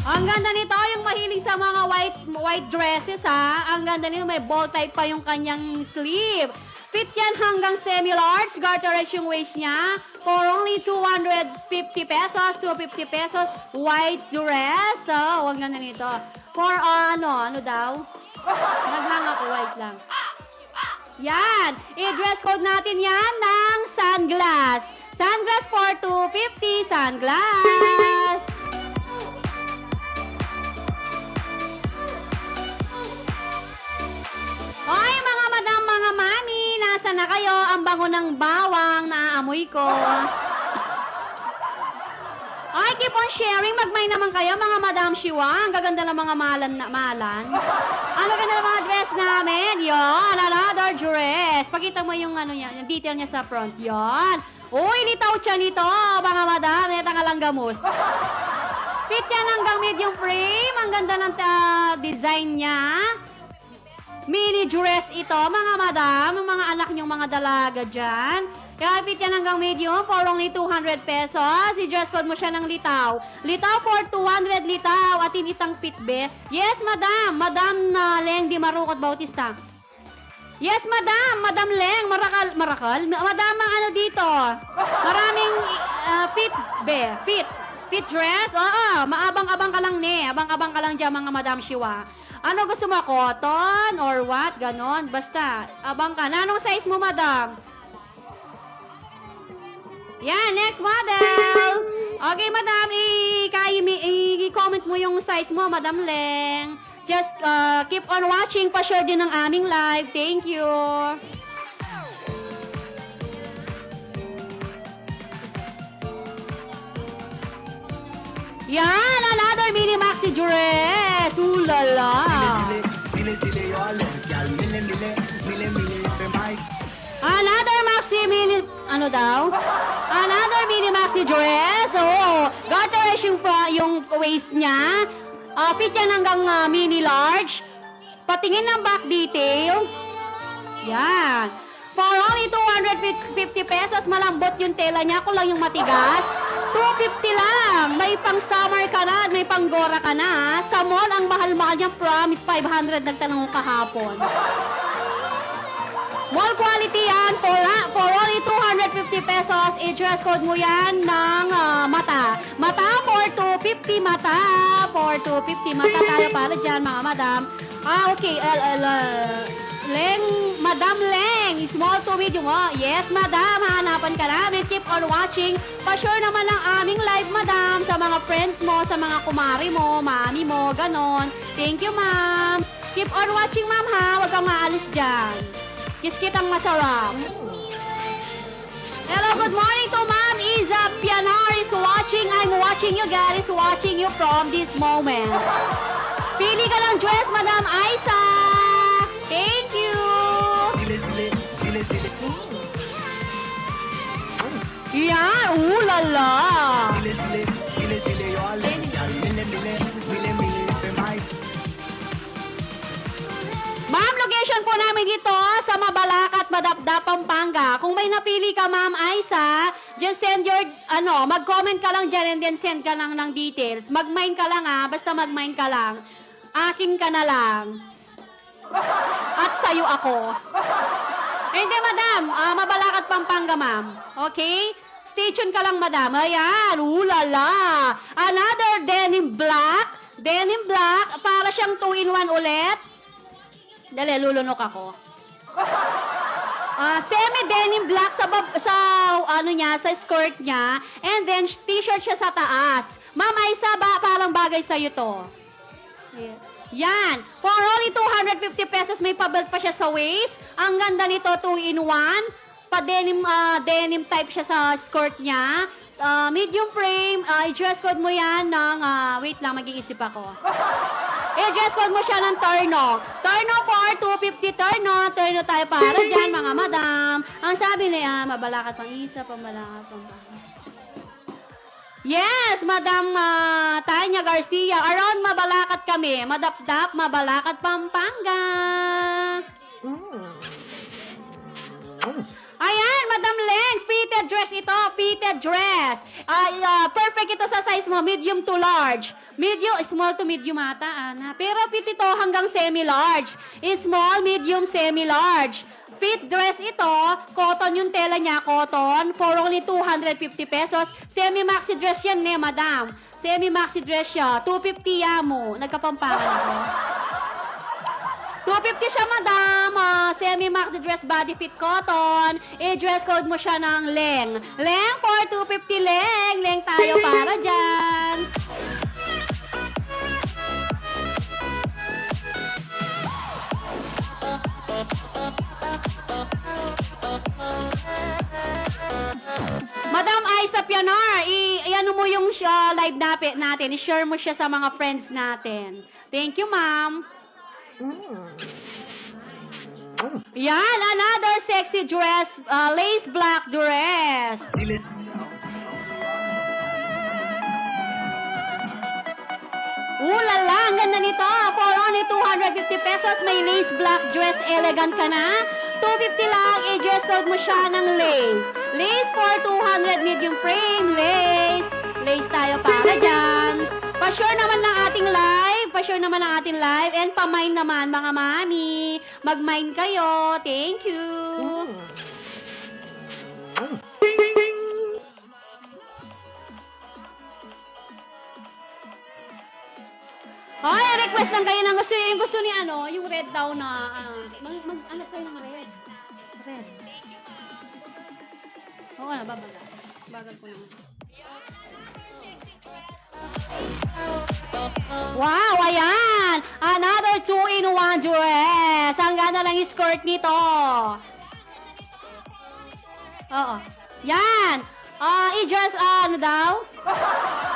Ang ganda nito, yung mahilig sa mga white dresses ha. Ang ganda nito, may ball type pa yung kanyang sleeve. Fit yan hanggang semi-large, garterized yung waist niya. For only 250 pesos, 250 pesos, white dress. Oh, ang ganda nito. For ano daw? Naghang ako, white lang. Yan, i-dress code natin yan ng sunglass. Sunglass for 250, sunglass. Hoy, mga madam, mga mami, nasa na kayo? Ang bango ng bawang, naaamoy ko. Ay, keep on sharing. Magmay naman kayo, mga madam Shiwa. Ang gaganda ng mga malan. Ano ganda ng mga dress namin? Yon, another dress. Pakita mo yung yung detail niya sa front. Yon. Uy, litaw siya nito, mga madam. Ito nga lang gamus. Fit yan hanggang medium frame. Ang ganda ng design niya. Mini dress ito, mga madam, mga anak niyong mga dalaga dyan. Kaya fit yan hanggang medium for only 200 pesos. I-dress code mo siya ng litaw. Litaw for 200 litaw. At initang fit be. Yes, madam. Madam na Leng Di Marukot Bautista. Yes, madam. Madam Leng. Marakal. Madam ang ano dito. Maraming fit be. Fit dress. Oo, maabang-abang ka lang ne. Abang-abang ka lang dyan, mga madam Shiwa. Ano gusto mo? Cotton or what? Ganon. Basta, abang ka. Anong size mo, madam? Yan, next model. Okay, madam. I-comment mo yung size mo, Madam Leng. Just keep on watching. Pa-share din ng aming live. Thank you. Yan, another mini maxi dress. Ulala. Another maxi mini, ano daw? Another mini maxi dress. Oh, garterized yung waist niya. Fit yan hanggang mini large. Patingin ng back detail. Yan. For only 250 pesos, malambot yung tela niya. Ako lang yung matigas. 250 lang. May pang summer ka na at may pang gora ka na. Sa mall, ang mahal-mahal niya, promise 500 nagtanong kahapon. Mall quality yan. For only 250 pesos, i-dress code mo yan ng mata. Mata for 250 mata. For 250 mata tayo para dyan, mga madam. Okay. Madam Leng, small to medium. Oh, yes, madam, hanapan ka namin. Keep on watching. Pa-share naman ang aming live, madam, sa mga friends mo, sa mga kumari mo, mami mo, ganon. Thank you, ma'am. Keep on watching, ma'am, ha? Huwag kang maalis dyan. Kiss kitang masarap. Hello, good morning to Ma'am Iza Pianar is watching. I'm watching you guys, watching you from this moment. Pili ka ng dress, Madam Aiza. Thank you. Yan, ulala. Ma'am, location po namin dito sa Mabalacat, Madapdap, Pampanga. Kung may napili ka, Ma'am Aiza, just send your, mag-comment ka lang dyan and then send ka lang ng details. Mag-mine ka lang basta mag-mine ka lang. Akin ka na lang. At sa'yo ako. Hindi, madam. Mabalacat, Pampanga, ma'am. Okay? Stay tuned ka lang, madam. Ayan. Ulala. Another denim black. Denim black. Para siyang 2-in-1 ulit. Dali, lulunok ako. Semi-denim black sa skirt niya. And then, t-shirt siya sa taas. Ma'am Aiza, parang bagay sa'yo to. Yan. For only 250 pesos, may pabelt pa siya sa waist. Ang ganda nito, 2-in-1. Denim type siya sa skirt niya. Medium frame. I-dress code mo yan ng, wait lang, mag-iisip ako. I-dress code mo siya ng terno. Terno for 250 terno. Terno tayo para dyan, mga madam. Ang sabi niya, mabalakat pang isa, pambalakat pang Yes, Madam Tanya Garcia. Around Mabalacat kami. Madapdap, Mabalacat, Pampanga. Ayan, Madam Leng, fitted dress ito, fitted dress. Perfect ito sa size mo, medium to large. Medium, small to medium ata, Ana. Pero fit ito hanggang semi-large. Small, medium, semi-large. Fit dress ito, cotton yung tela niya, cotton, for only 250 pesos. Semi-maxi dress yan, madam. Semi-maxi dress siya, 250 mo. Nagkapampangan ako. 250 siya, madam. Semi-maxi dress, body fit cotton. I-dress code mo siya ng Leng. Leng for 250 Leng. Leng tayo para dyan. Madam Aiza Pianar, i-ano mo yung live natin. I-share mo siya sa mga friends natin. Thank you, ma'am. Yan, another sexy dress, lace black dress. Lala, ang ganda nito. For only 250 pesos, may lace black dress. Elegant ka na. 250 lang, i-dress code mo siya ng lace. Lace for 200, medium frame, lace. Lace tayo para dyan. Pa-share naman ng ating live. Pa-share naman ng ating live. And pa-mine naman, mga mami. Mag-mine kayo. Thank you. Ay, request lang kayo ng gusto. Yung gusto ni yung red daw na, ano kayo ng red? Red. Oo na, babagal. Bagal ko naman. Wow, ayan! Another 2-in-1 dress. Ang ganda lang yung skirt nito. Oo. Yan. I-dress, ano daw?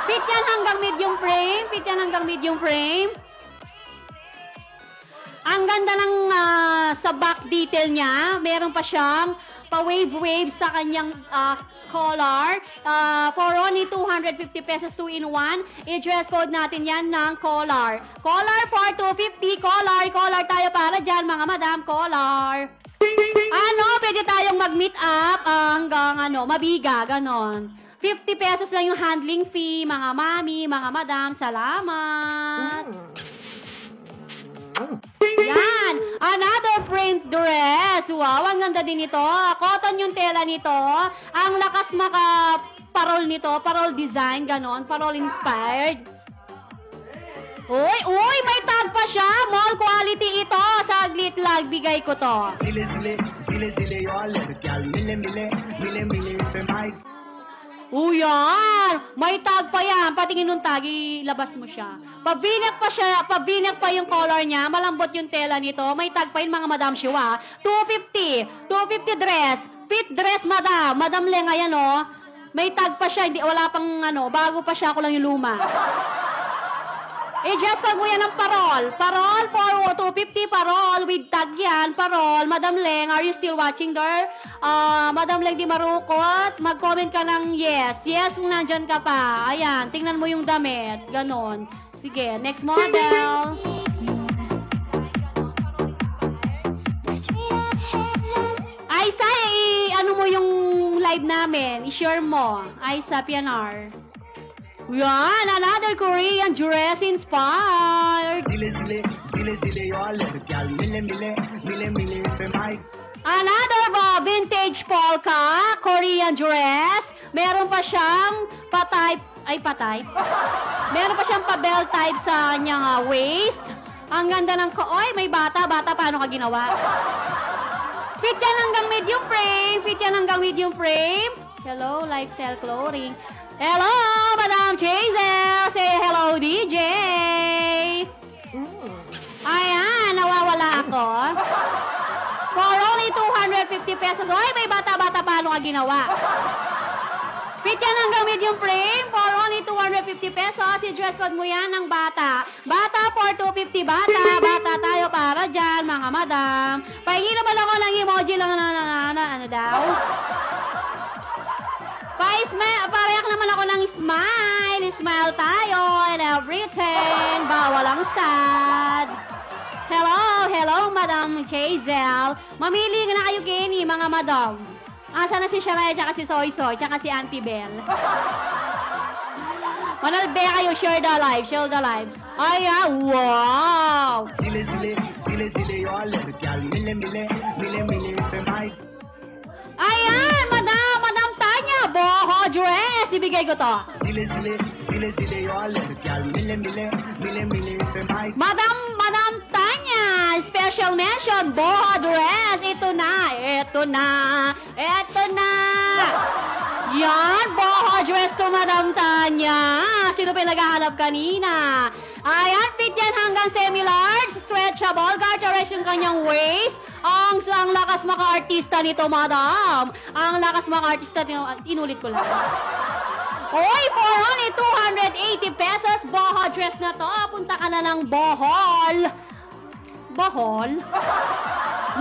Fit yan hanggang medium frame. Fit yan hanggang medium frame. Ang ganda ng sa back detail niya. Meron pa siyang pa-wave-wave sa kanyang collar. For only 250 pesos, 2-in-1. I-dress code natin yan ng collar. Collar for 250. Collar tayo para dyan, mga madam. Collar. Pwede tayong mag-meet up hanggang mabiga, ganon. 50 pesos lang yung handling fee, mga mami, mga madam, salamat. Yan, another print dress. Wow, ang ganda din ito. Cotton yung tela nito. Ang lakas parol nito, parol design, ganon, parol inspired. Uy, may tag pa siya. Mall quality ito. Saglit lang, bigay ko to. Yan. May tag pa yan. Patingin nung tag, ilabas mo siya. Pabinak pa yung color niya. Malambot yung tela nito. May tag pa yun, mga madam Shua. 250. 250 dress. Fit dress, madam. Madam Leng, ayan May tag pa siya. Wala pang bago pa siya. Ako lang yung luma. I-dress code mo yan ng parol. Parol for 250, parol with tag yan. Parol. Madam Leng, are you still watching there? Madam Leng di marukot. Mag-comment ka ng yes. Yes kung nandyan ka pa. Ayan, tingnan mo yung damit. Ganon. Sige, next model. Aiza, ano mo yung live namin? I-share mo. Aiza Pianar. Yan, another Korean dress inspired. Another vintage polka, Korean dress. Meron pa siyang pa-type. Meron pa siyang pa-belt type sa kanyang waist. Ang ganda ng may bata, paano ka ginawa? Fit yan hanggang medium frame. Hello, lifestyle clothing. Hello, Madam Chazel! Say hello, DJ! Ayan, nawawala ako. For only 250 pesos. May bata, paano ka ginawa? Fit yan hanggang medium frame. For only only 250 pesos. I-dress code mo yan ng bata. Bata for 250 bata. Bata tayo para dyan, mga madam. Pahingi naman ako ng emoji lang ano daw? Pareak naman ako ng smile. Smile tayo and everything. Bawal ang sad. Hello, Madam Chazel. Mamili na kayo, Kenny, mga madam. Asa na si Sharaya, tsaka si Soy Soy, tsaka si Auntie Belle. Manalbe kayo, share the live. Ay, wow! Ayan, Madam Tanya, boho dress. Ibigay ko to. Madam Tanya, special mention, boho dress. Ito na. Yan, boho dress to Madam Tanya. Sino pa yung naghahanap kanina? Ayan, fit yan hanggang semi-large, stretchable, garterize yung kanyang waist. Ang lakas maka-artista nito, madam. Ang lakas maka-artista nito, inulit ko lang. Oy, for only 280 pesos, boho dress na to. Punta ka na ng Bohol. Bohol?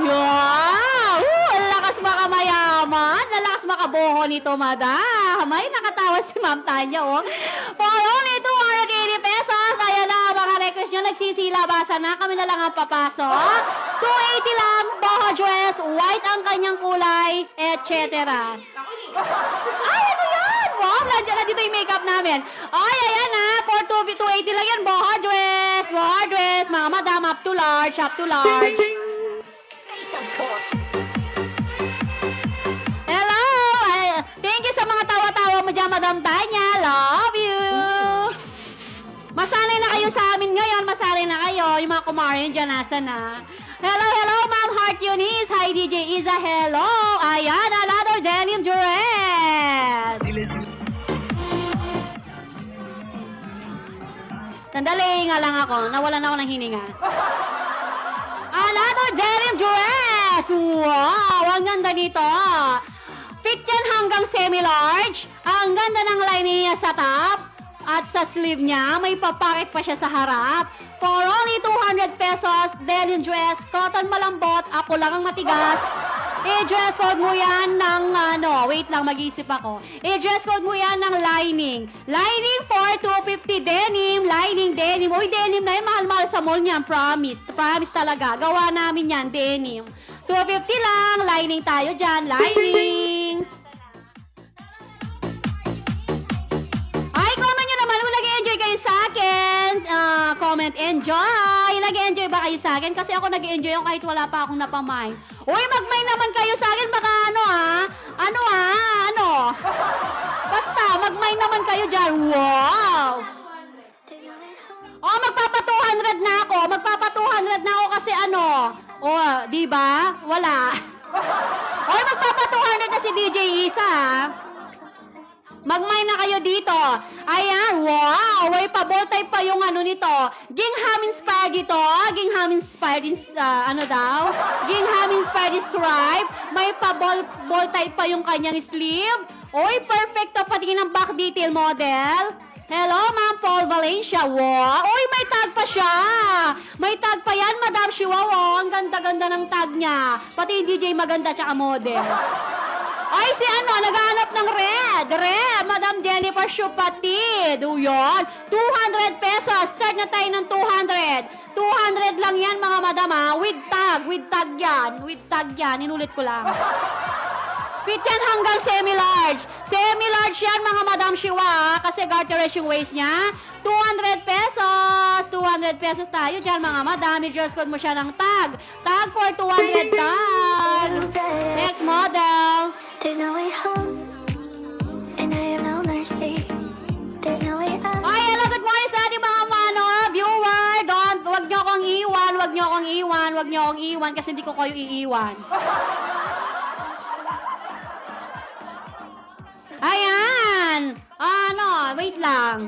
Yeah! Ang lakas makamayaman. Ang lakas makaboho nito, madam. Ay, nakatawa si Ma'am Tanya, oh. For only 280 pesos. Kaya na, mga request nyo, nagsisilabasan na. Kami na lang ang papasok. 280 lang, boho dress, white ang kanyang kulay, etc. Ay, ano yan? Wow, nandiyan dito yung makeup namin. Ay, ayan na, for 280 lang yan, boho dress, mga madam, up to large. Hello! Thank you sa mga tawa-tawa mo dyan, Madam Tanya. Love you! Masanay na kayo sa amin ngayon. Masanay na kayo. Yung mga kumarin dyan, nasa na. Hello, Ma'am Heart Eunice. Hi, DJ Iza. Hello! Ayan, another denim dress. Sandali nga lang ako. Nawalan ako ng hininga. Another denim dress! Wow! Ang ganda nito. Fit yan hanggang semi-large. Ang ganda ng lining niya sa top. At sa sleeve niya, may papakit pa siya sa harap. For only 200 pesos, denim dress, cotton malambot, ako lang ang matigas. I-dress code mo yan ng, wait lang, mag-iisip ako. I-dress code mo yan ng lining. Lining for 250 denim, lining denim. Uy, denim na yan, mahal-mahal sa mall niyan, promise. Promise talaga, gawa namin yan, denim. 250 lang, lining tayo dyan, lining. Ay, comment nyo naman kung nag-enjoy kayo sa akin. Comment, enjoy. Nag-enjoy ba kayo sa akin? Kasi ako nag-enjoy yung kahit wala pa akong napamay. Uy, mag-mine naman kayo sa akin. Baka ano. Basta, mag-mine naman kayo dyan. Wow! Oh, magpapa-200 na ako kasi di ba? Wala. Oy, magpapa-200 na si DJ Isa. Mag-mine na kayo dito. Ayan, wow! Way pa, ball type pa yung nito. Gingham inspired ito. Gingham inspired, Gingham inspired stripe. May pa ball type pa yung kanyang sleeve. Oy, perfect to. Patingin ng back detail model. Hello, Ma'am Paul Valencia. Wow! Oy, may tag pa siya. May tag pa yan, Madam Chihuahua. Ang ganda-ganda ng tag niya. Pati DJ maganda tsaka model. Ay, si naghahanap ng red. Madam Jennifer Shupatid. Yun. 200 pesos. Start na tayo ng 200. 200 lang yan, mga madam, ha? With tag yan. Inulit ko lang. Fit yan hanggang semi-large. Semi-large yan, mga madam Shiwa, kasi garterize yung waist niya. 200 pesos. 200 pesos tayo dyan, mga madam. I-dress code mo siya ng tag. Tag for 200 tag. Next model. There's no way home, and I have no mercy. There's no way out. Ay, hello, good morning sa ating mga viewer. Wag niyo akong iwan kasi hindi ko kayo iiwan. Ayan! Wait lang.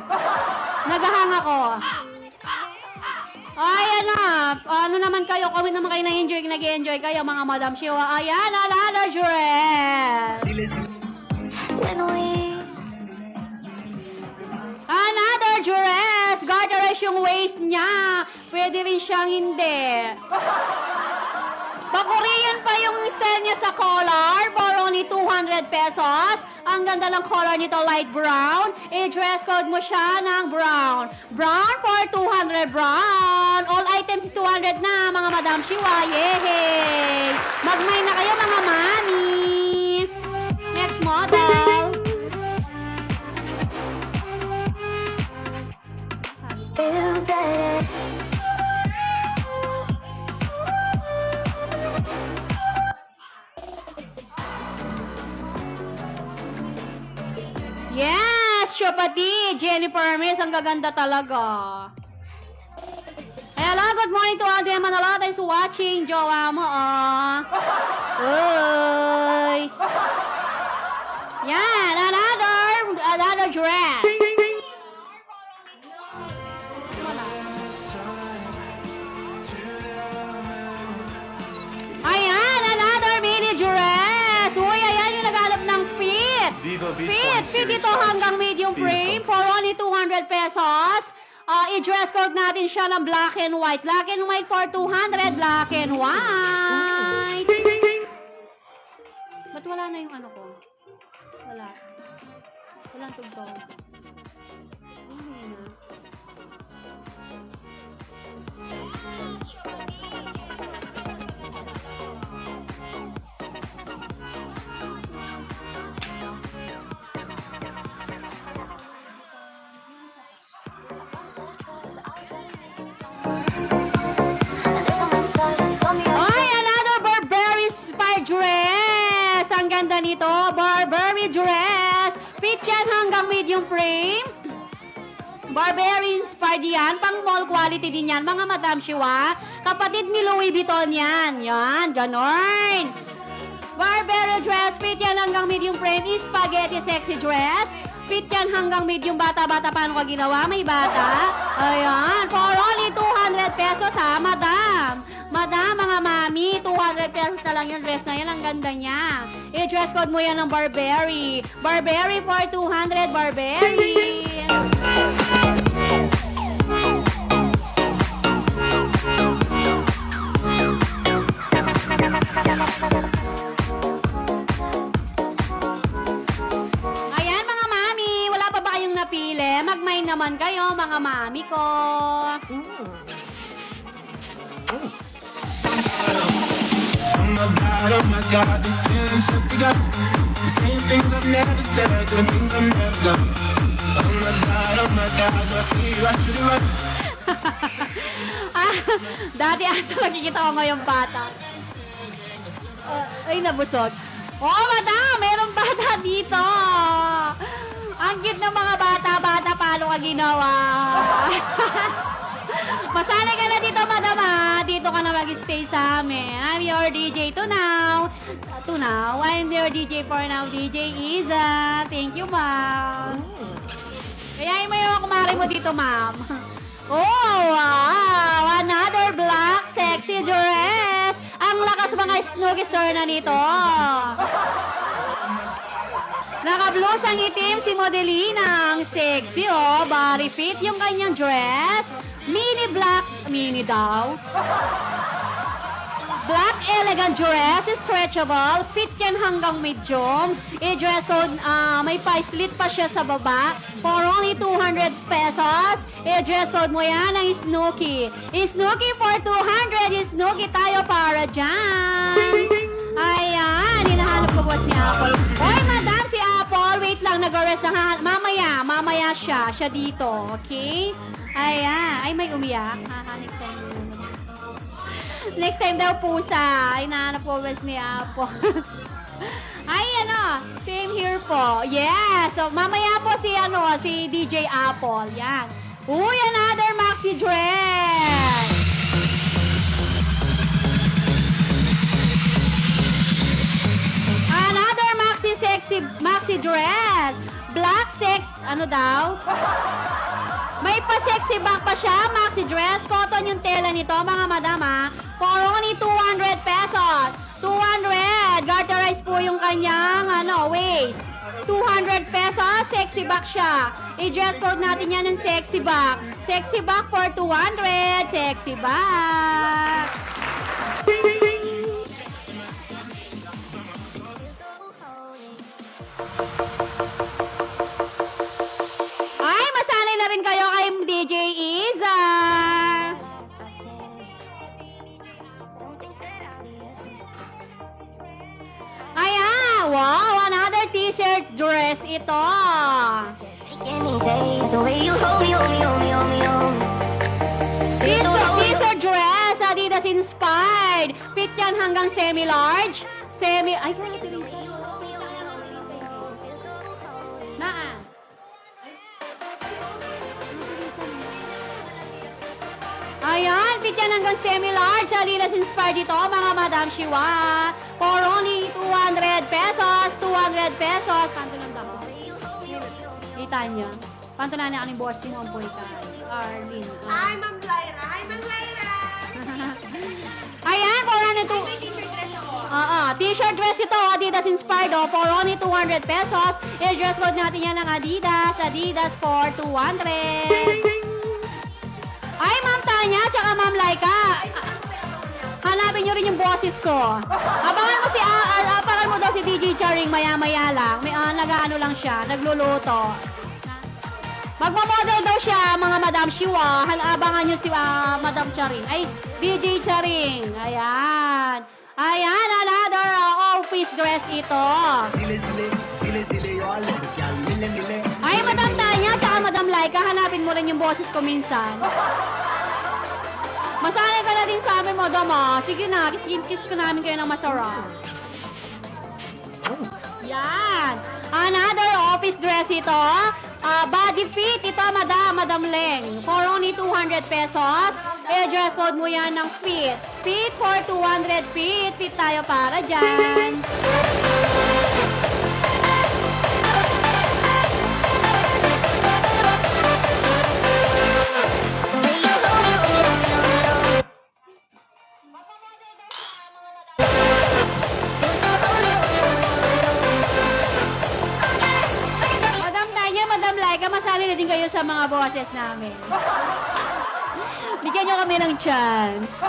Nagahang ako. Ay, naman kayo? Comment naman kayo nag-enjoy kayo, mga Madam Shiwa. Ayan, another dress. When we Another dress. Garterize yung waist niya. Pwede rin siyang hindi. Pa-Korean pa yung style niya sa collar for only 200 pesos. Ang ganda ng color nito, light brown. I-dress code mo siya ng brown. Brown for 200 brown. All items is 200 na, mga Madam Shiwa. Yehey! Mag-mine na kayo, mga mami. Next model. Feel better. Yes, Shopati, Jennifer Miss, ang gaganda talaga. Hello, good morning to all the Manala that is watching. Jowa mo, oh. Uy. Yan, another dress. Ayan, another mini dress. Uy, ayan yung naghanap ng fit. Viva Beach Fit Series ito hanggang medium frame Beautiful. for only 200 pesos. I-dress code natin siya ng black and white. Black and white for 200. Black and white. Ba't wala na yung ano ko? Wala. Walang tugtog. Hindi na. Ay, another Burberry inspired dress. Ang ganda nito, Burberry dress. Fit yan hanggang medium frame. Burberry inspired yan. Pang mall quality din yan, mga Madam Shiwa. Kapatid ni Louis Vuitton yan. Yan, ganon. Burberry dress, fit yan hanggang medium frame. Spaghetti sexy dress. Fit yan hanggang medium bata-bata. Paano ka ginawa? May bata. Ayan. For only 200 pesos ha, Madam. Madam, mga mami, 200 pesos na lang yung dress na yan. Ang ganda niya. I-dress code mo yan ng Burberry. Burberry for 200, Burberry. Ayan, mga mami. Wala pa ba kayong napili? Mag-mine naman kayo, mga mami ko. Oh my God, these feelings just begun. The same things I've never said, the things I've never done. Oh my God, I see you, I should have run. Dati asa nakikita ko ngayong bata. Ay, nabusog. Oh, madam, merong bata dito. Ang cute ng mga bata-bata, paano ka ginawa? Masanay ka na dito, madam, ha? Dito ka na mag-stay sa amin. I'm your DJ to now. I'm your DJ for now, DJ Iza. Thank you, ma'am. Kayain mo yung kumari mo dito, ma'am. Oh, wow! Another black sexy dress. Ang lakas mga Snooki store na nito. Naka-blues ang itim si Modelina. Ang sexy, oh. Body fit yung kanyang dress. Mini black, mini daw. Black elegant dress, stretchable, fit yan hanggang medium. I-dress code, may pa-slit pa siya sa baba. For only 200 pesos. I-dress code mo yan ng Snooki. Snooki for 200. Snooki tayo para dyan. Ayan, hinahanap ko po si Apple. Hoy, madam, si Apple, wait lang, nag-rest na. Mamaya siya dito, okay? Ayan, ay may umiyak. Next time. Next time daw pusa. Ay, nahanap po ba ni Apple? Ay, ano, same here po. Yes, so mamaya po si DJ Apple. Yan. Uy, another maxi dress. Another maxi dress. Black sex, ano daw? May pa-sexy back pa siya, maxi dress. Cotton yung tela nito, mga madam, ha? For only 200 pesos. 200. Garterize po yung kanyang, waist. 200 pesos. Sexy back siya. I-dress code natin yan ng sexy back. Sexy back for 200. Sexy back. Ay, masanay na rin kayo kay DJ Iza. Ayan, wow, another t-shirt dress ito. Making me say the way you hold me, hold me, hold me, hold me, hold me. T-shirt dress, Adidas inspired. Fit yan hanggang semi-large. Ay, Naa. Ayan, fit yan hanggang semi-large. Adidas inspired ito, mga Madam Shiwa. For only 200 pesos. 200 pesos. Kanto ng damo. Kita niya. Kanto na niya kaning boss si Mamboy ka. Arlene. Hi, Ma'am Lyra. Hi, Ma'am Lyra. Ayan, for only May t-shirt dress ako. T-shirt dress ito, Adidas inspired for only 200 pesos. I-dress code natin yan ng Adidas. Adidas for 200. Ay, Ma'am Tanya, tsaka Ma'am Laika. Hanapin nyo rin yung boses ko. Abangan mo daw si DJ Charing maya-maya lang. Nag-ano lang siya, nagluluto. Magmamodel daw siya, mga Madam Shiwa. Abangan nyo si Madam Charing. Ay, DJ Charing. Ayan. Ayan, another office dress ito. Ay, Madam Tanya, tsaka Madam Laika, hanapin mo rin yung boses ko minsan. Masanay ka na din sa amin, Madam, Sige na, kiss ko namin kayo ng masarap. Yan. Another office dress ito. Body fit ito, Madam Leng. For only 200 pesos. I-dress code mo yan ng fit. Fit for 200 fit. Fit tayo para dyan. Madam Tanya, Madam Laika, masali na din kayo sa mga boses namin. Bigyan nyo kami ng chance.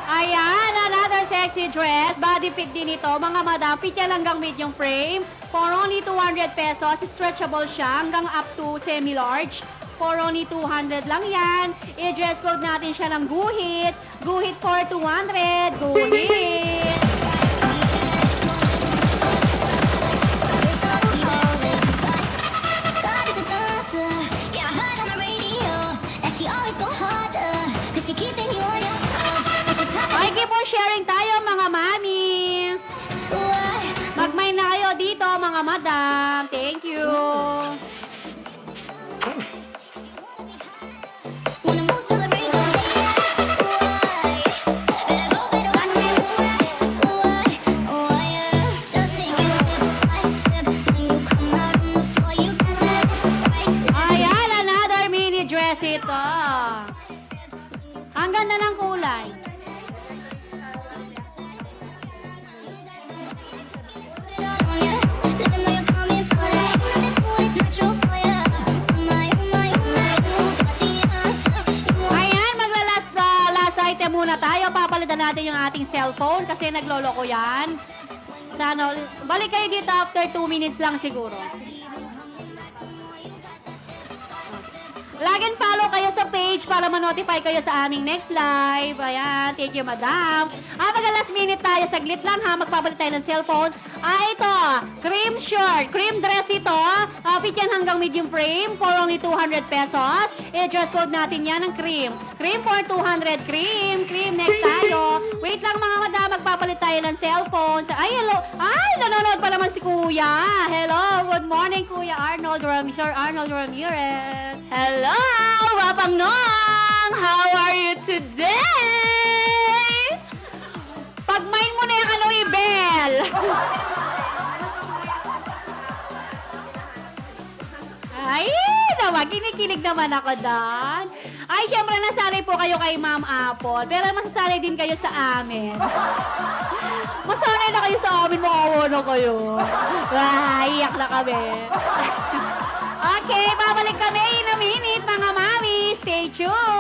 Ayan, another sexy dress. Body fit din ito. Mga madam, fit yan hanggang medium frame. For only 200 pesos. Stretchable siya hanggang up to semi-large. For only 200 lang yan. I-dress code natin siya ng guhit. Guhit for 200. Guhit. God is a dancer. Yeah, I heard on the radio that she always go harder. 'Cause she keeping you on your toes. And she's Ay, keep on sharing tayo, mga mami. Mag-mine na kayo dito, mga madam. Thank you. Wanna move to the break of day. Better go, better watch it. Yeah. Just take it step by step. When you come out on the floor, you got that right. Ayan, another mini dress ito. Ang ganda ng kulay. Ayan, last item muna tayo. Papalitan natin yung ating cellphone kasi nagloloko yan. Sana, balik kayo dito after 2 minutes lang siguro. Laging follow kayo sa page para ma-notify kayo sa aming next live. Ayan, thank you, madam. Last minute tayo, saglit lang ha, magpapalit tayo ng cellphone. Ito, cream shirt, cream dress ito. Fit yan hanggang medium frame for only 200 pesos. I-dress code natin yan ng cream. Cream for 200, cream. Cream, next tayo. Wait lang mga madam, magpapalit tayo ng cellphone. Ay, hello. Ay, nanonood pa naman si Kuya. Hello, good morning, Kuya Arnold, Sir Arnold Ramirez. Hello, Wapang Nong! How are you today? Pag-mine mo na yung ano, Ibel! Ay, kinikilig naman ako doon. Ay, syempre nasanay po kayo kay Ma'am Apple, pero masasanay din kayo sa amin. Masanay na kayo sa amin, makawa na kayo. Iyak na kami. Okay, babalik kami in a minute, mga mami. Stay tuned.